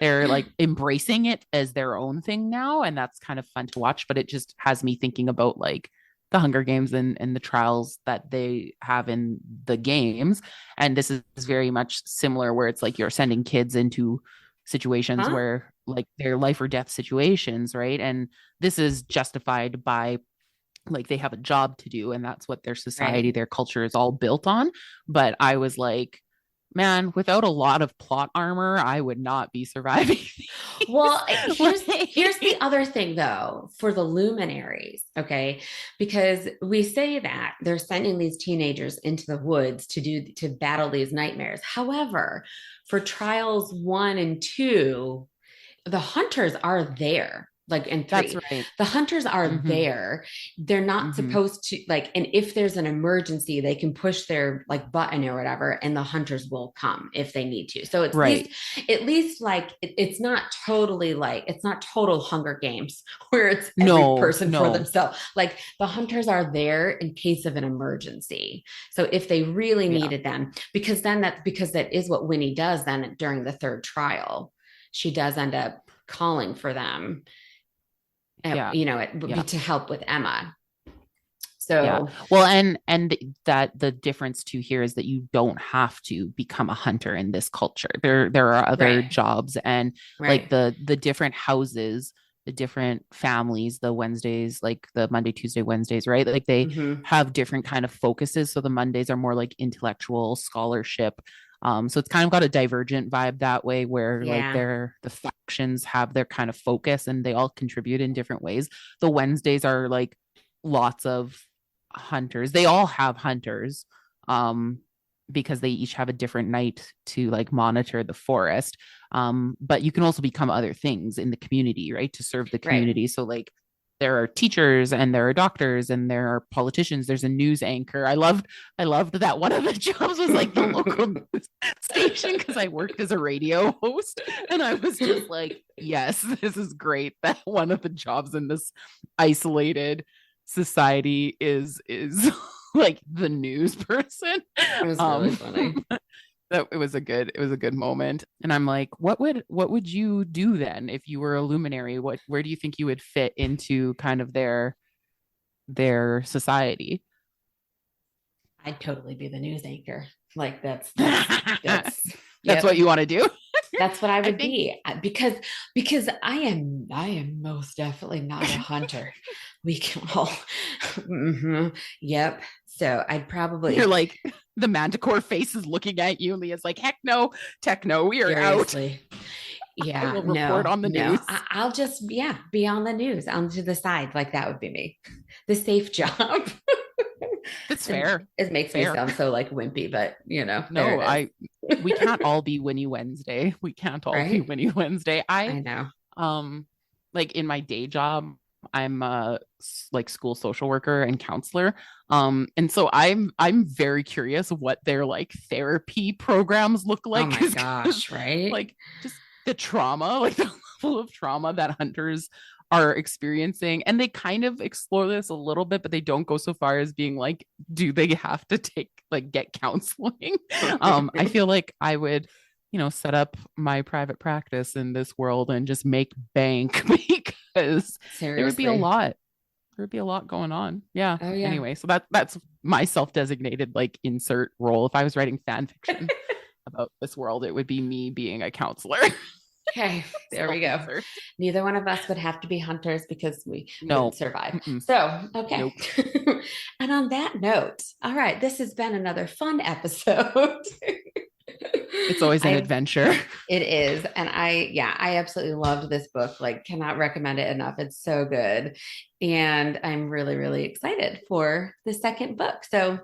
they're like embracing it as their own thing now, and that's kind of fun to watch. But it just has me thinking about like the Hunger Games and the trials that they have in the games, and this is very much similar, where it's like you're sending kids into situations Huh? where like they're life or death situations, right? And this is justified by like they have a job to do, and that's what their society, Right. their culture is all built on. But I was like, man, without a lot of plot armor, I would not be surviving. Well, here's the Like, other thing though for the luminaries, okay? Because we say that they're sending these teenagers into the woods to battle these nightmares. However, for trials 1 and 2, the hunters are there, like in that's 3, right. the hunters are Mm-hmm. there. They're not Mm-hmm. supposed to, like, and if there's an emergency they can push their like button or whatever and the hunters will come if they need to. So it's Right. at least like it's not totally like it's not total Hunger Games where it's every No, person for no. themselves. Like the hunters are there in case of an emergency, so if they really Yeah. needed them, because that is what Winnie does then during the 3rd trial. She does end up calling for them, Yeah. Yeah. to help with Emma. Yeah. So Well, and that the difference too here is that you don't have to become a hunter in this culture. There are other right, jobs, and like right. the different houses, the different families, the Wednesdays, like the Monday, Tuesday, Wednesdays, right? Like they Mm-hmm. have different kind of focuses. So the Mondays are more like intellectual scholarship. So it's kind of got a divergent vibe that way, where like Yeah, the factions have their kind of focus and they all contribute in different ways. The Wednesdays are like lots of hunters. They all have hunters, because they each have a different night to like monitor the forest. But you can also become other things in the community, right? To serve the right. community. So like there are teachers and there are doctors and there are politicians. There's a news anchor. I loved that one of the jobs was like the local news station, because I worked as a radio host, and I was just like, yes, this is great that one of the jobs in this isolated society is like the news person. It was really um funny. that it was a good moment. And I'm like, what would you do then if you were a luminary? Where do you think you would fit into kind of their society? I'd totally be the news anchor. Like That's yep. what you want to do. That's what I I would think. be, because I am most definitely not a hunter. We can all, mhm, yep. So I'd probably You're like, the manticore face is looking at you, and Leah's like, heck no, techno, we are out. seriously, I yeah, will report no, on the no. news. I'll just be on the news, on to the side. Like that would be me, the safe job. It's And fair. it makes me Fair. sound so like wimpy, but there No, it we is. can't all be Winnie Wednesday. We can't all be Right? Winnie Wednesday. I know. Um, like in my day job, I'm a like school social worker and counselor. And so I'm very curious what their like therapy programs look Oh like. my 'Cause gosh, right? like just the trauma, like the level of trauma that hunters are experiencing. And they kind of explore this a little bit, but they don't go so far as being like, do they have to get counseling? I feel like I would, set up my private practice in this world and just make bank because there would be a Seriously. lot. There would be a lot going on. Yeah. Oh yeah. Anyway, so that's my self-designated like insert role. If I was writing fan fiction about this world, it would be me being a counselor. Okay, there we go. Self-insert. Neither one of us would have to be hunters because we No. wouldn't survive. Mm-mm. So, okay. Nope. And on that note, all right, this has been another fun episode. It's always an adventure. It is. And I absolutely loved this book. Like, cannot recommend it enough. It's so good. And I'm really, really excited for the second book. So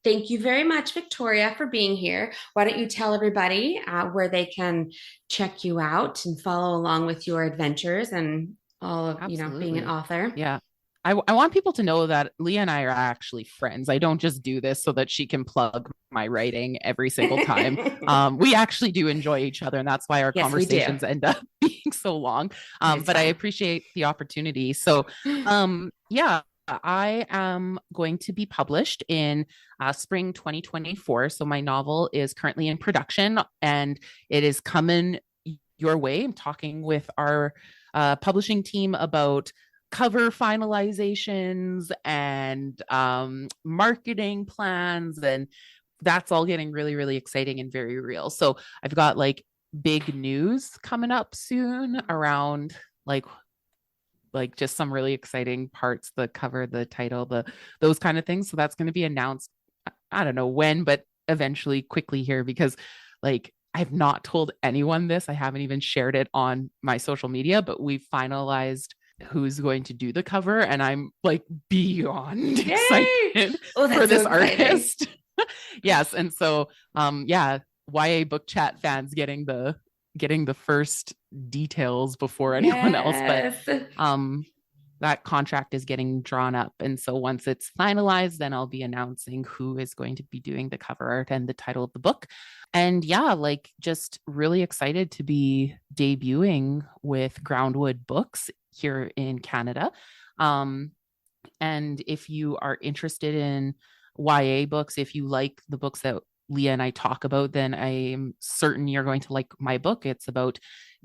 thank you very much, Victoria, for being here. Why don't you tell everybody where they can check you out and follow along with your adventures and all of, being an Absolutely. author? Yeah. I want people to know that Leah and I are actually friends. I don't just do this so that she can plug my writing every single time. We actually do enjoy each other, and that's why our conversations end up being so long. But I appreciate the opportunity. So yeah, I am going to be published in spring 2024. So my novel is currently in production and it is coming your way. I'm talking with our publishing team about cover finalizations and marketing plans, and that's all getting really, really exciting and very real. So I've got like big news coming up soon around like just some really exciting parts, the cover, the title, those kind of things. So that's going to be announced, I don't know when, but eventually quickly here, because like I've not told anyone this. I haven't even shared it on my social media, but we've finalized who's going to do the cover, and I'm like beyond excited for this artist. Yes. And so yeah, YA Book Chat fans getting the first details before anyone else, but that contract is getting drawn up, and so once it's finalized, then I'll be announcing who is going to be doing the cover art and the title of the book. And yeah, like just really excited to be debuting with Groundwood Books here in Canada. And if you are interested in YA books, if you like the books that Leah and I talk about, then I'm certain you're going to like my book. It's about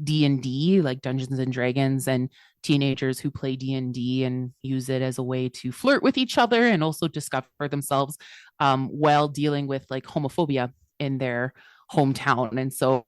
D&D, like Dungeons and Dragons, and teenagers who play D&D and use it as a way to flirt with each other and also discover themselves while dealing with like homophobia in their hometown. And so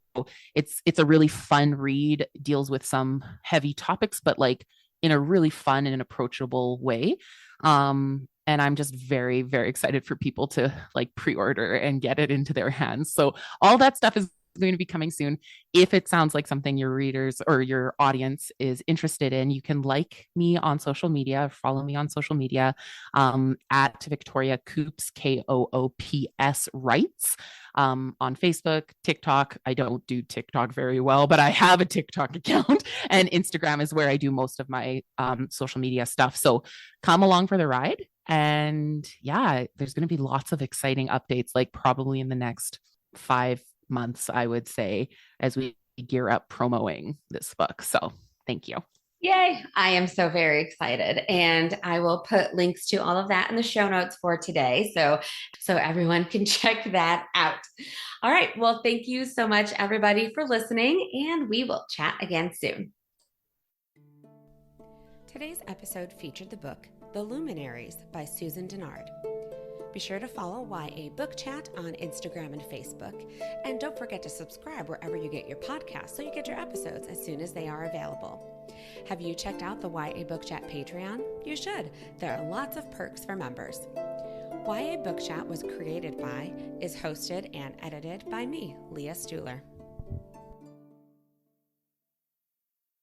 it's a really fun read, deals with some heavy topics, but like in a really fun and approachable way. And I'm just very, very excited for people to like pre-order and get it into their hands. So all that stuff is going to be coming soon. If it sounds like something your readers or your audience is interested in, you can like me on social media, follow me on social media at Victoria Coops, Koops Writes, on Facebook, TikTok. I don't do TikTok very well, but I have a TikTok account, and Instagram is where I do most of my social media stuff. So come along for the ride. And yeah, there's going to be lots of exciting updates, like probably in the next 5 months, I would say, as we gear up promoting this book. So thank you. Yay. I am so very excited. And I will put links to all of that in the show notes for today, so everyone can check that out. All right. Well, thank you so much, everybody, for listening, and we will chat again soon. Today's episode featured the book The Luminaries by Susan Dennard. Be sure to follow YA Book Chat on Instagram and Facebook. And don't forget to subscribe wherever you get your podcasts so you get your episodes as soon as they are available. Have you checked out the YA Book Chat Patreon? You should. There are lots of perks for members. YA Book Chat was created by, is hosted and edited by me, Leah Stuhler.